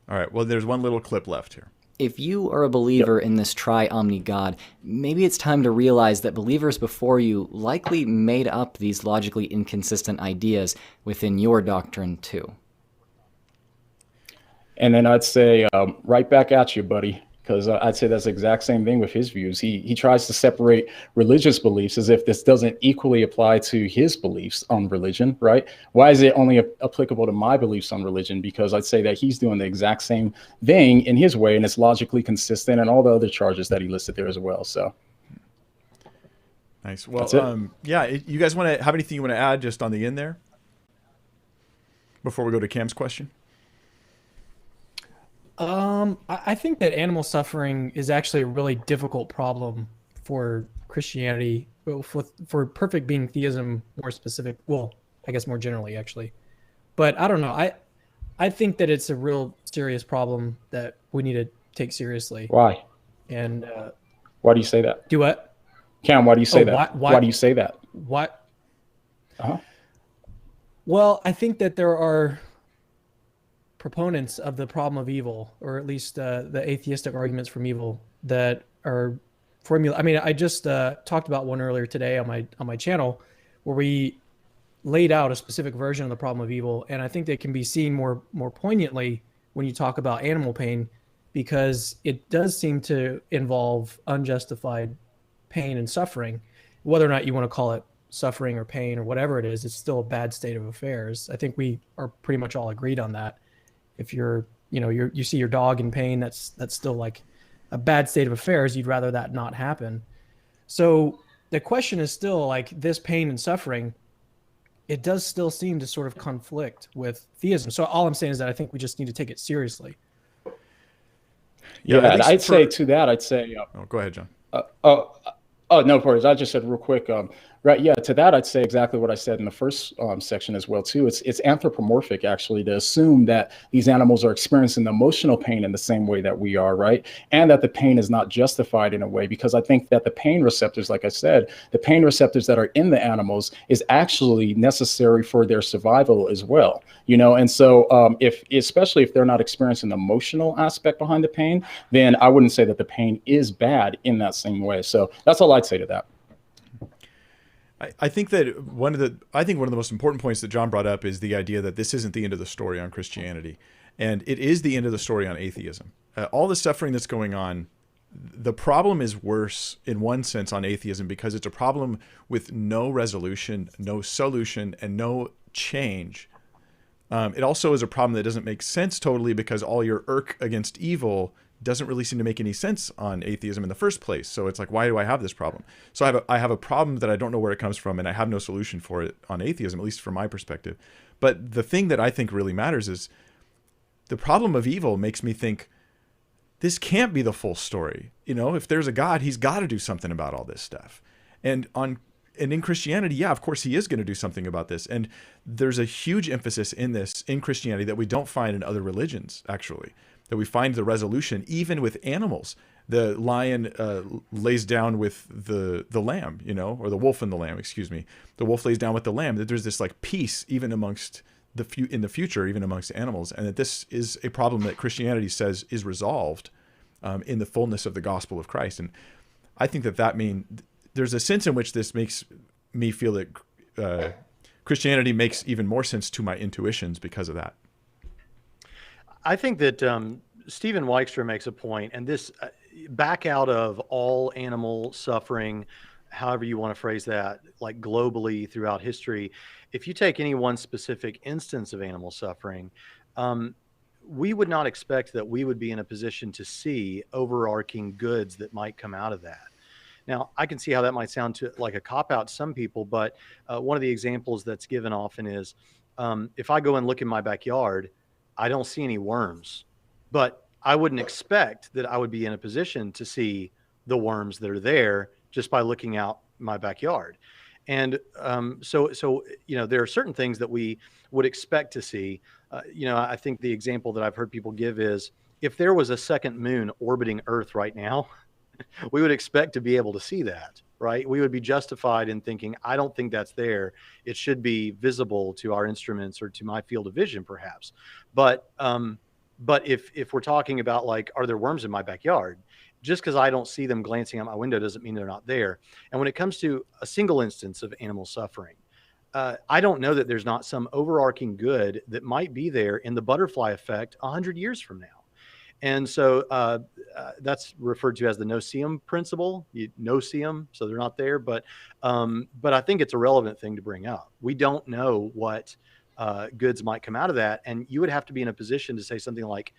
All right. Well, there's one little clip left here. If you are a believer in this tri-omni God, maybe it's time to realize that believers before you likely made up these logically inconsistent ideas within your doctrine too. And then I'd say right back at you, buddy, because I'd say that's the exact same thing with his views. He tries to separate religious beliefs as if this doesn't equally apply to his beliefs on religion, right? Why is it only applicable to my beliefs on religion? Because I'd say that he's doing the exact same thing in his way, and it's logically consistent, and all the other charges that he listed there as well. So nice. Well, yeah, you guys want to have anything you want to add just on the end there before we go to Cam's question? I think that animal suffering is actually a really difficult problem for Christianity, for perfect being theism more specific. Well, I guess more generally, actually. But I don't know. I think that it's a real serious problem that we need to take seriously. Why? And why do you say that? Do what? Cam, why do you say that? Why do you say that? What? Uh-huh. Well, I think that there are proponents of the problem of evil, or at least the atheistic arguments from evil that are formula. I mean, I just talked about one earlier today on my channel where we laid out a specific version of the problem of evil, and I think they can be seen more poignantly when you talk about animal pain, because it does seem to involve unjustified pain and suffering. Whether or not you want to call it suffering or pain or whatever it is, it's still a bad state of affairs. I think we are pretty much all agreed on that. If you see your dog in pain, that's still like a bad state of affairs. You'd rather that not happen. So the question is still like this pain and suffering, it does still seem to sort of conflict with theism. So all I'm saying is that I think we just need to take it seriously. Yeah, I'd say to that, oh, go ahead, John. No, Porters. I just said real quick. Right. Yeah. To that, I'd say exactly what I said in the first section as well, too. It's anthropomorphic, actually, to assume that these animals are experiencing emotional pain in the same way that we are. Right. And that the pain is not justified in a way, because I think that the pain receptors, like I said, the pain receptors that are in the animals is actually necessary for their survival as well. You know, and so especially if they're not experiencing the emotional aspect behind the pain, then I wouldn't say that the pain is bad in that same way. So that's all I'd say to that. I think that one of the most important points that John brought up is the idea that this isn't the end of the story on Christianity, and it is the end of the story on atheism. All the suffering that's going on, the problem is worse in one sense on atheism because it's a problem with no resolution, no solution, and no change. It also is a problem that doesn't make sense totally because all your irk against evil doesn't really seem to make any sense on atheism in the first place. So it's like, why do I have this problem? So I have a problem that I don't know where it comes from, and I have no solution for it on atheism, at least from my perspective. But the thing that I think really matters is the problem of evil makes me think this can't be the full story. You know, if there's a God, he's got to do something about all this stuff. And in Christianity, yeah, of course he is going to do something about this. And there's a huge emphasis in this in Christianity that we don't find in other religions, actually. That we find the resolution even with animals. The lion lays down with the lamb, you know, or the wolf and the lamb, excuse me. The wolf lays down with the lamb. That there's this like peace even amongst in the future, even amongst animals, and that this is a problem that Christianity says is resolved in the fullness of the gospel of Christ. And I think that means there's a sense in which this makes me feel that Christianity makes even more sense to my intuitions because of that. I think that Stephen Weichster makes a point, and this back out of all animal suffering, however you want to phrase that, like globally throughout history, if you take any one specific instance of animal suffering, we would not expect that we would be in a position to see overarching goods that might come out of that. Now, I can see how that might sound like a cop-out to some people, but one of the examples that's given often is if I go and look in my backyard, I don't see any worms, but I wouldn't expect that I would be in a position to see the worms that are there just by looking out my backyard. And so there are certain things that we would expect to see. I think the example that I've heard people give is, if there was a second moon orbiting Earth right now, we would expect to be able to see that, right? We would be justified in thinking, I don't think that's there. It should be visible to our instruments or to my field of vision, perhaps. But if we're talking about, like, are there worms in my backyard? Just because I don't see them glancing out my window doesn't mean they're not there. And when it comes to a single instance of animal suffering, I don't know that there's not some overarching good that might be there in the butterfly effect 100 years from now. And so that's referred to as the no-see-em principle. You no-see them, so they're not there. But I think it's a relevant thing to bring up. We don't know what goods might come out of that. And you would have to be in a position to say something like,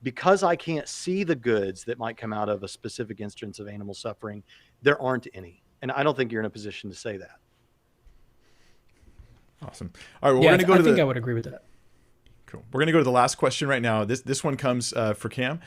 because I can't see the goods that might come out of a specific instance of animal suffering, there aren't any. And I don't think you're in a position to say that. Awesome. All right, well, we're going to go to I think I would agree with that. Cool. We're going to go to the last question right now. This one comes for Cam,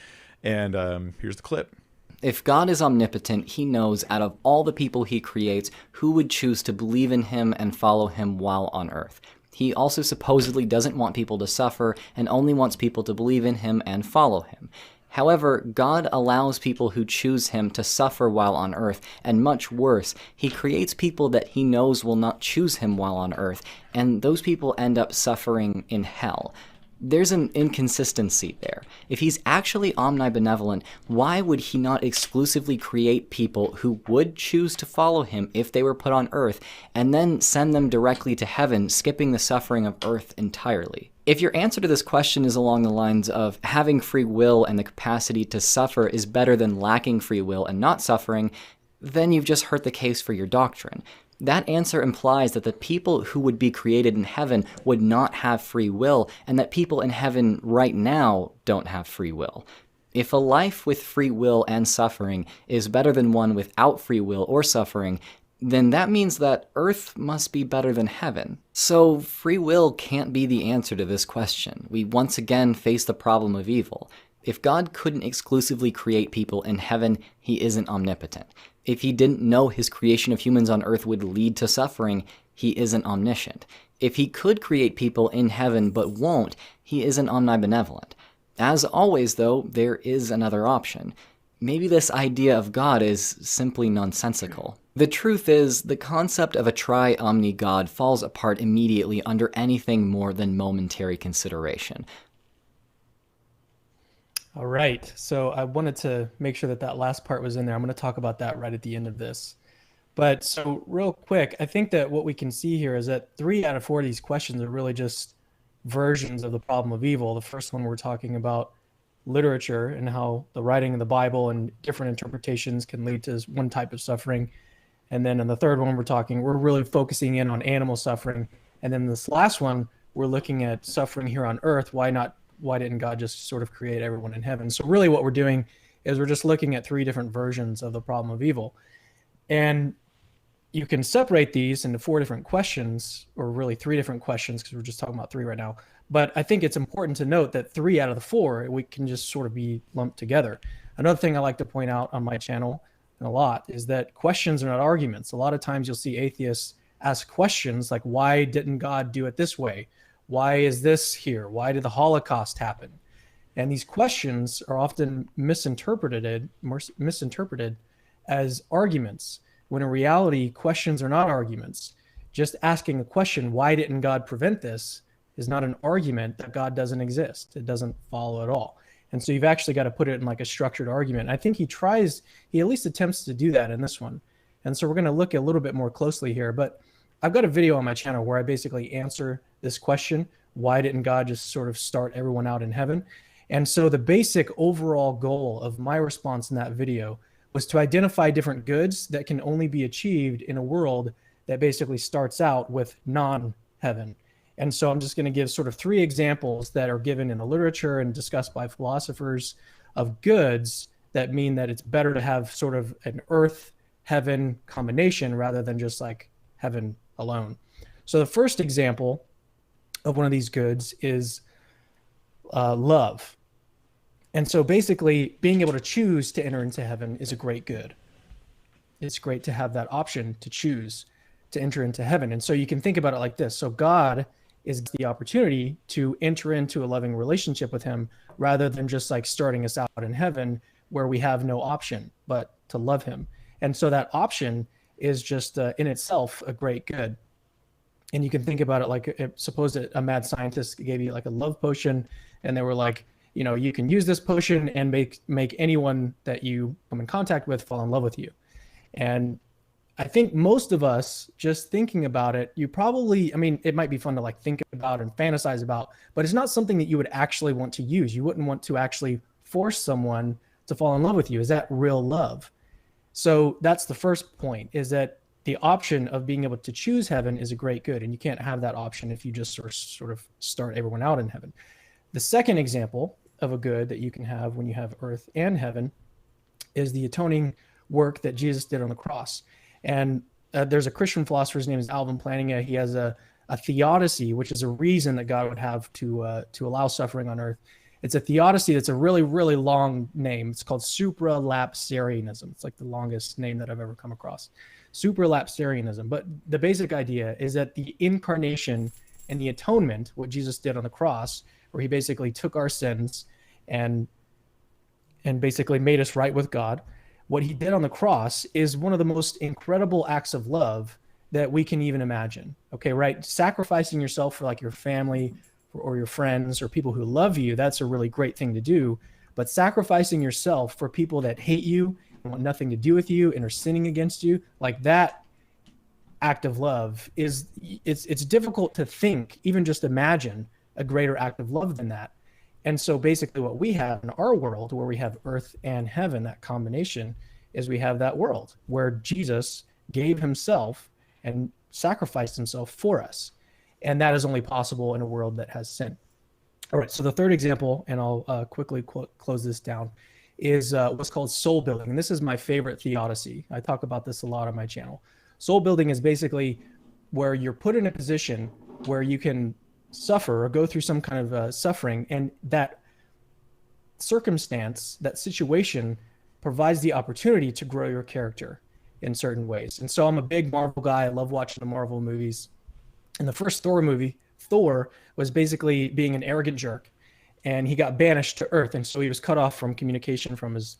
and here's the clip. If God is omnipotent, he knows out of all the people he creates who would choose to believe in him and follow him while on earth. He also supposedly doesn't want people to suffer and only wants people to believe in him and follow him. However, God allows people who choose him to suffer while on earth, and much worse, he creates people that he knows will not choose him while on earth, and those people end up suffering in hell. There's an inconsistency there. If he's actually omnibenevolent, why would he not exclusively create people who would choose to follow him if they were put on earth, and then send them directly to heaven, skipping the suffering of earth entirely? If your answer to this question is along the lines of having free will and the capacity to suffer is better than lacking free will and not suffering, then you've just hurt the case for your doctrine. That answer implies that the people who would be created in heaven would not have free will, and that people in heaven right now don't have free will. If a life with free will and suffering is better than one without free will or suffering, then that means that earth must be better than heaven. So free will can't be the answer to this question. We once again face the problem of evil. If God couldn't exclusively create people in heaven, he isn't omnipotent. If he didn't know his creation of humans on earth would lead to suffering, he isn't omniscient. If he could create people in heaven but won't, he isn't omnibenevolent. As always, though, there is another option. Maybe this idea of God is simply nonsensical. The truth is, the concept of a tri-omni God falls apart immediately under anything more than momentary consideration. All right. So I wanted to make sure that that last part was in there. I'm going to talk about that right at the end of this. But so real quick, I think that what we can see here is that 3 out of 4 of these questions are really just versions of the problem of evil. The first one, we're talking about literature and how the writing of the Bible and different interpretations can lead to one type of suffering. And then in the third one, we're really focusing in on animal suffering. And then this last one, we're looking at suffering here on earth. Why didn't God just sort of create everyone in heaven? So really what we're doing is we're just looking at 3 different versions of the problem of evil. And you can separate these into 4 different questions, or really 3 different questions, because we're just talking about 3 right now. But I think it's important to note that 3 out of the 4, we can just sort of be lumped together. Another thing I like to point out on my channel a lot is that questions are not arguments. A lot of times you'll see atheists ask questions like, why didn't God do it this way? Why is this here? Why did the Holocaust happen? And these questions are often misinterpreted as arguments, when in reality, questions are not arguments. Just asking a question, why didn't God prevent this, is not an argument that God doesn't exist. It doesn't follow at all. And so you've actually got to put it in like a structured argument. I think he at least attempts to do that in this one. And so we're going to look a little bit more closely here. But I've got a video on my channel where I basically answer this question, why didn't God just sort of start everyone out in heaven? And so the basic overall goal of my response in that video was to identify different goods that can only be achieved in a world that basically starts out with non-heaven. And so I'm just going to give sort of 3 examples that are given in the literature and discussed by philosophers of goods that mean that it's better to have sort of an earth-heaven combination rather than just like heaven alone. So the first example of one of these goods is love. And so basically being able to choose to enter into heaven is a great good. It's great to have that option to choose to enter into heaven. And so you can think about it like this. So God is the opportunity to enter into a loving relationship with him rather than just like starting us out in heaven where we have no option but to love him. And so that option is just in itself a great good. And you can think about it like, suppose that a mad scientist gave you like a love potion and they were like, you know, you can use this potion and make anyone that you come in contact with fall in love with you. And I think most of us, just thinking about it, you probably, I mean, it might be fun to like think about and fantasize about, but it's not something that you would actually want to use. You wouldn't want to actually force someone to fall in love with you. Is that real love? So that's the first point, is that the option of being able to choose heaven is a great good. And you can't have that option if you just sort of start everyone out in heaven. The second example of a good that you can have when you have earth and heaven is the atoning work that Jesus did on the cross. And there's a Christian philosopher, his name is Alvin Plantinga. He has a theodicy, which is a reason that God would have to allow suffering on earth. It's a theodicy that's a really, really long name. It's called supralapsarianism. It's like the longest name that I've ever come across. Supralapsarianism. But the basic idea is that the incarnation and the atonement, what Jesus did on the cross, where he basically took our sins and basically made us right with God, what he did on the cross is one of the most incredible acts of love that we can even imagine. Okay, right? Sacrificing yourself for like your family or your friends or people who love you, that's a really great thing to do. But sacrificing yourself for people that hate you and want nothing to do with you and are sinning against you, like that act of love is, it's difficult to think, even just imagine a greater act of love than that. And so basically what we have in our world, where we have earth and heaven, that combination, is we have that world where Jesus gave himself and sacrificed himself for us. And that is only possible in a world that has sin. All right, so the third example, and I'll quickly close this down, is what's called soul building. And this is my favorite theodicy. I talk about this a lot on my channel. Soul building is basically where you're put in a position where you can suffer or go through some kind of suffering, and that circumstance, that situation, provides the opportunity to grow your character in certain ways. And so I'm a big Marvel guy. I love watching the Marvel movies. And the first Thor movie, Thor was basically being an arrogant jerk, and he got banished to Earth, and so he was cut off from communication from his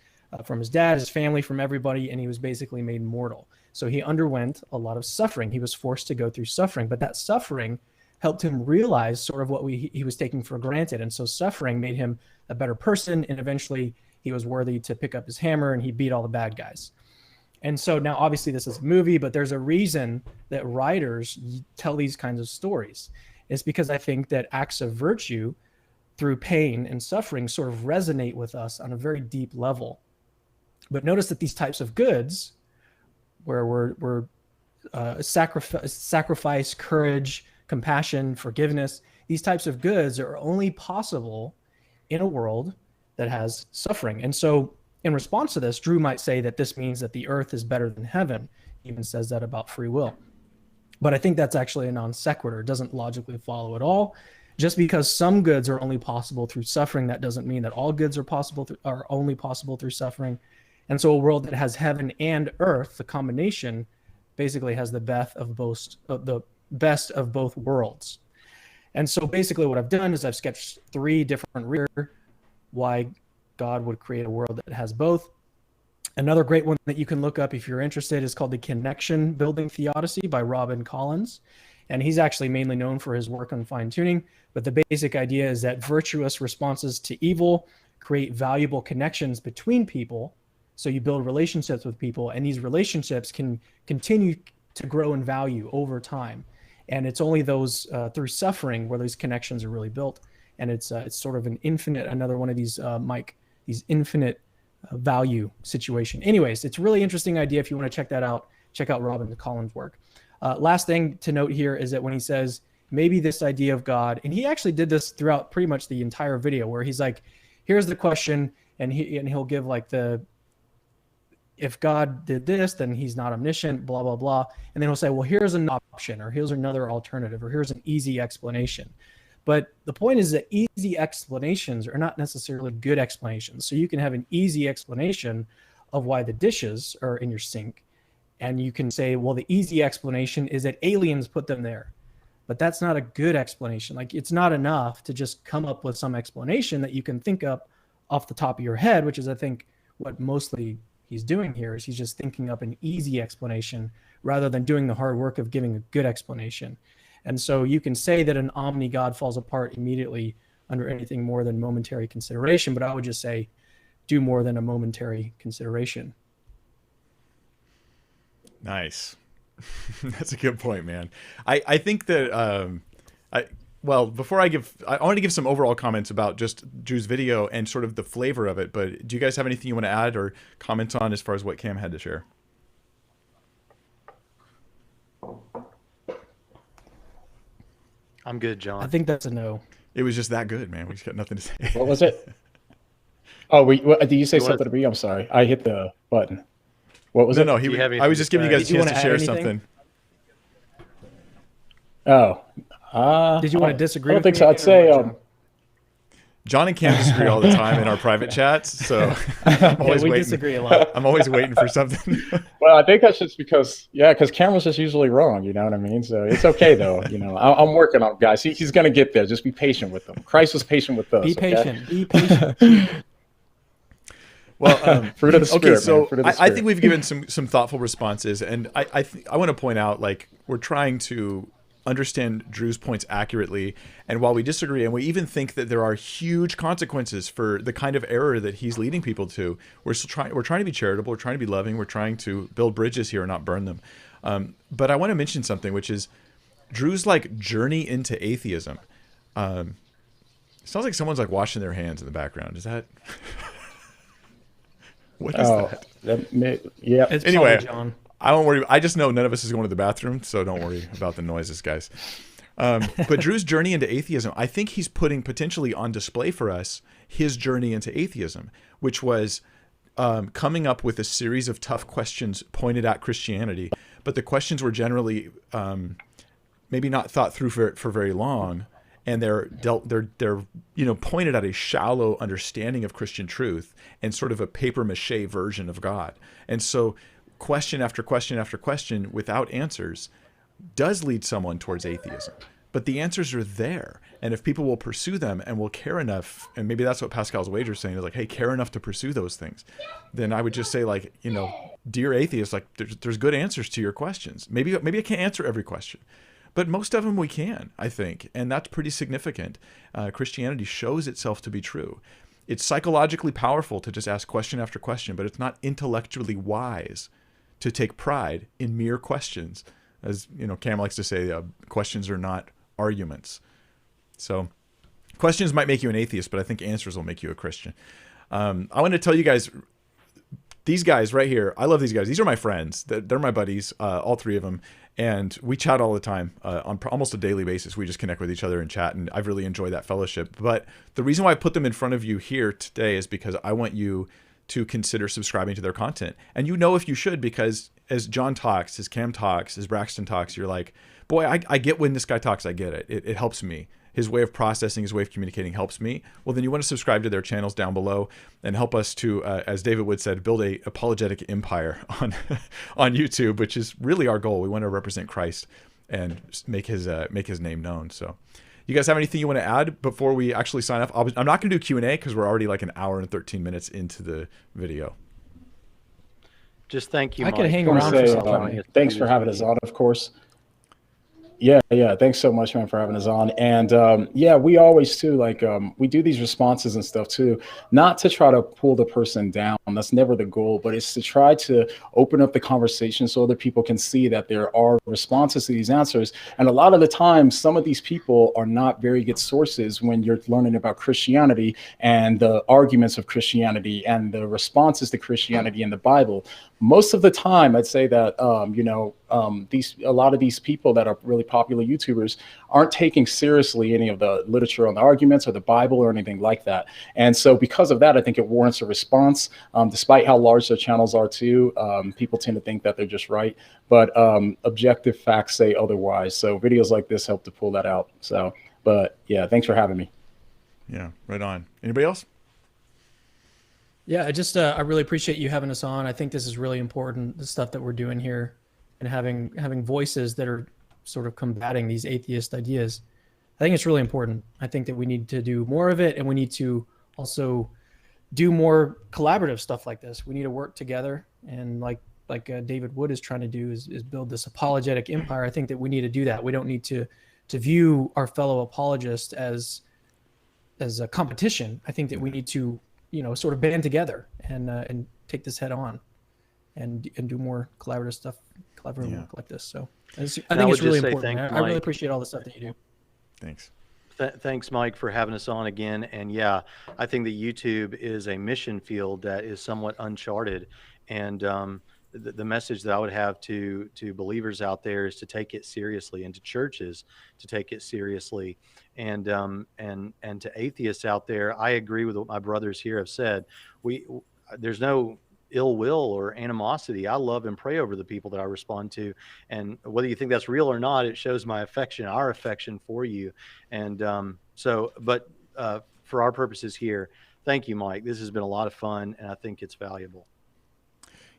dad, his family, from everybody, and he was basically made mortal. So he underwent a lot of suffering. He was forced to go through suffering, but that suffering helped him realize sort of what he was taking for granted. And so suffering made him a better person, and eventually he was worthy to pick up his hammer and he beat all the bad guys. And so now obviously this is a movie, but there's a reason that writers tell these kinds of stories. It's because I think that acts of virtue through pain and suffering sort of resonate with us on a very deep level. But notice that these types of goods, where we're sacrifice, courage, compassion, forgiveness, these types of goods are only possible in a world that has suffering. And so in response to this, Drew might say that this means that the earth is better than heaven. He even says that about free will. But I think that's actually a non sequitur. It doesn't logically follow at all. Just because some goods are only possible through suffering, that doesn't mean that all goods are only possible through suffering. And so a world that has heaven and earth, the combination, basically has the best of both worlds. And so basically what I've done is I've sketched three different reasons why God would create a world that has both. Another great one that you can look up if you're interested is called the Connection Building Theodicy by Robin Collins. And he's actually mainly known for his work on fine-tuning. But the basic idea is that virtuous responses to evil create valuable connections between people. So you build relationships with people, and these relationships can continue to grow in value over time. And it's only those through suffering where these connections are really built. And it's sort of an infinite, another one of these, Mike, these infinite value situation. Anyways, it's a really interesting idea. If you want to check that out, check out Robin Collins' work. Last thing to note here is that when he says maybe this idea of God, and he actually did this throughout pretty much the entire video, where he's like, here's the question, and he'll give like if God did this, then he's not omniscient, blah, blah, blah. And then he'll say, well, here's an option, or here's another alternative, or here's an easy explanation. But the point is that easy explanations are not necessarily good explanations. So you can have an easy explanation of why the dishes are in your sink. And you can say, well, the easy explanation is that aliens put them there. But that's not a good explanation. Like, it's not enough to just come up with some explanation that you can think up off the top of your head, which is, I think, what mostly he's doing here is he's just thinking up an easy explanation rather than doing the hard work of giving a good explanation. And so you can say that an omni-God falls apart immediately under anything more than momentary consideration, but I would just say do more than a momentary consideration. Nice. That's a good point, man. I think that, before I want to give some overall comments about just Drew's video and sort of the flavor of it, but do you guys have anything you want to add or comment on as far as what Cam had to share? I'm good, John. I think that's a no. It was just that good, man. We just got nothing to say. What was it? Oh, did you say something to me? I'm sorry. I hit the button. What was it? No, I was just giving you guys a chance to share something. Oh. Did you want to disagree? I don't think so. I'd say John and Cam disagree all the time in our private chats, so I'm always waiting. Disagree a lot. I'm always waiting for something. Well, I think that's just because Cameron's just usually wrong, you know what I mean? So it's okay, though. I'm working on him, guys. He's going to get there. Just be patient with him. Christ was patient with us. Be patient. Okay? Be patient. Well, fruit of the spirit. Okay, so man. I think we've given some thoughtful responses, and I want to point out, like, we're trying to understand Drew's points accurately, and while we disagree and we even think that there are huge consequences for the kind of error that he's leading people to, we're trying to be charitable, we're trying to be loving, we're trying to build bridges here and not burn them. But I want to mention something, which is Drew's like journey into atheism. It sounds like someone's like washing their hands in the background. Is that what is that? Yeah. It's anyway, John. I won't worry. I just know none of us is going to the bathroom, so don't worry about the noises, guys. But Drew's journey into atheism, I think he's putting potentially on display for us his journey into atheism, which was coming up with a series of tough questions pointed at Christianity. But the questions were generally maybe not thought through for very long, and they're pointed at a shallow understanding of Christian truth and sort of a papier-mâché version of God. And so question after question after question without answers does lead someone towards atheism. But the answers are there. And if people will pursue them and will care enough, and maybe that's what Pascal's wager is saying, is like, hey, care enough to pursue those things, then I would just say, like, dear atheist, like there's good answers to your questions. Maybe I can't answer every question, but most of them we can, I think. And that's pretty significant. Christianity shows itself to be true. It's psychologically powerful to just ask question after question, but it's not intellectually wise to take pride in mere questions. As Cam likes to say, questions are not arguments. So questions might make you an atheist, but I think answers will make you a Christian. I want to tell you guys, these guys right here, I love these guys. These are my friends. They're my buddies, all three of them. And we chat all the time on almost a daily basis. We just connect with each other and chat, and I've really enjoyed that fellowship. But the reason why I put them in front of you here today is because I want you to consider subscribing to their content. And if you should, because as John talks, as Cam talks, as Braxton talks, you're like, boy, I get when this guy talks, I get it. It helps me. His way of processing, his way of communicating helps me. Well, then you want to subscribe to their channels down below and help us to, as David Wood said, build a apologetic empire on YouTube, which is really our goal. We want to represent Christ and make his name known. So you guys have anything you want to add before we actually sign off? I'm not going to do Q&A because we're already like an hour and 13 minutes into the video. Just thank you, I Mike. could hang around for some time. Thanks for having us on, of course. Yeah. Thanks so much, man, for having us on. And we always too, we do these responses and stuff too, not to try to pull the person down. That's never the goal, but it's to try to open up the conversation so other people can see that there are responses to these answers. And a lot of the time, some of these people are not very good sources when you're learning about Christianity and the arguments of Christianity and the responses to Christianity in the Bible. Most of the time, I'd say that, a lot of these people that are really popular YouTubers aren't taking seriously any of the literature on the arguments or the Bible or anything like that. And so because of that, I think it warrants a response, despite how large their channels are too. People tend to think that they're just right, but objective facts say otherwise. So videos like this help to pull that out. So, But yeah, thanks for having me. Yeah, right on. Anybody else? Yeah, I really appreciate you having us on. I think this is really important, the stuff that we're doing here, and having voices that are sort of combating these atheist ideas. I think it's really important. I think that we need to do more of it, and we need to also do more collaborative stuff like this. We need to work together, and like David Wood is trying to do is build this apologetic empire. I think that we need to do that. We don't need to view our fellow apologists as a competition. I think that we need to, sort of band together and take this head on and do more collaborative stuff, work like this. So I think it's really important. I really appreciate all the stuff that you do. Thanks. Thanks, Mike, for having us on again. And yeah, I think that YouTube is a mission field that is somewhat uncharted. And the message that I would have to believers out there is to take it seriously, and to churches to take it seriously, and to atheists out there. I agree with what my brothers here have said. There's no ill will or animosity. I love and pray over the people that I respond to, and whether you think that's real or not, it shows my affection, our affection for you. And but for our purposes here, thank you, Mike. This has been a lot of fun, and I think it's valuable.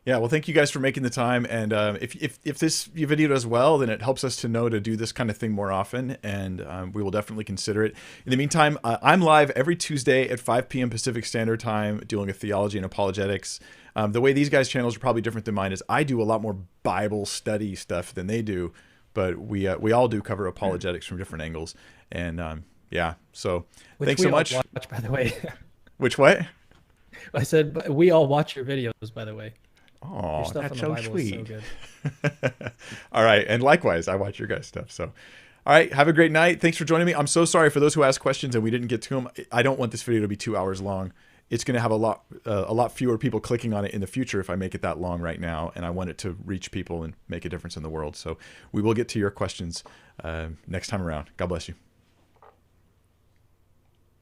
Yeah, well, thank you guys for making the time. And if this video does well, then it helps us to know to do this kind of thing more often, and we will definitely consider it. In the meantime, I'm live every Tuesday at 5 p.m. Pacific Standard Time dealing with theology and apologetics. The way these guys' channels are probably different than mine is I do a lot more Bible study stuff than they do, but we all do cover apologetics from different angles. And yeah, so thanks so much. Watch, by the way. Which what? I said we all watch your videos, by the way. Oh, that's so sweet. So all right. And likewise, I watch your guys' stuff. So, all right. Have a great night. Thanks for joining me. I'm so sorry for those who asked questions and we didn't get to them. I don't want this video to be 2 hours long. It's going to have a lot fewer people clicking on it in the future if I make it that long right now. And I want it to reach people and make a difference in the world. So we will get to your questions next time around. God bless you.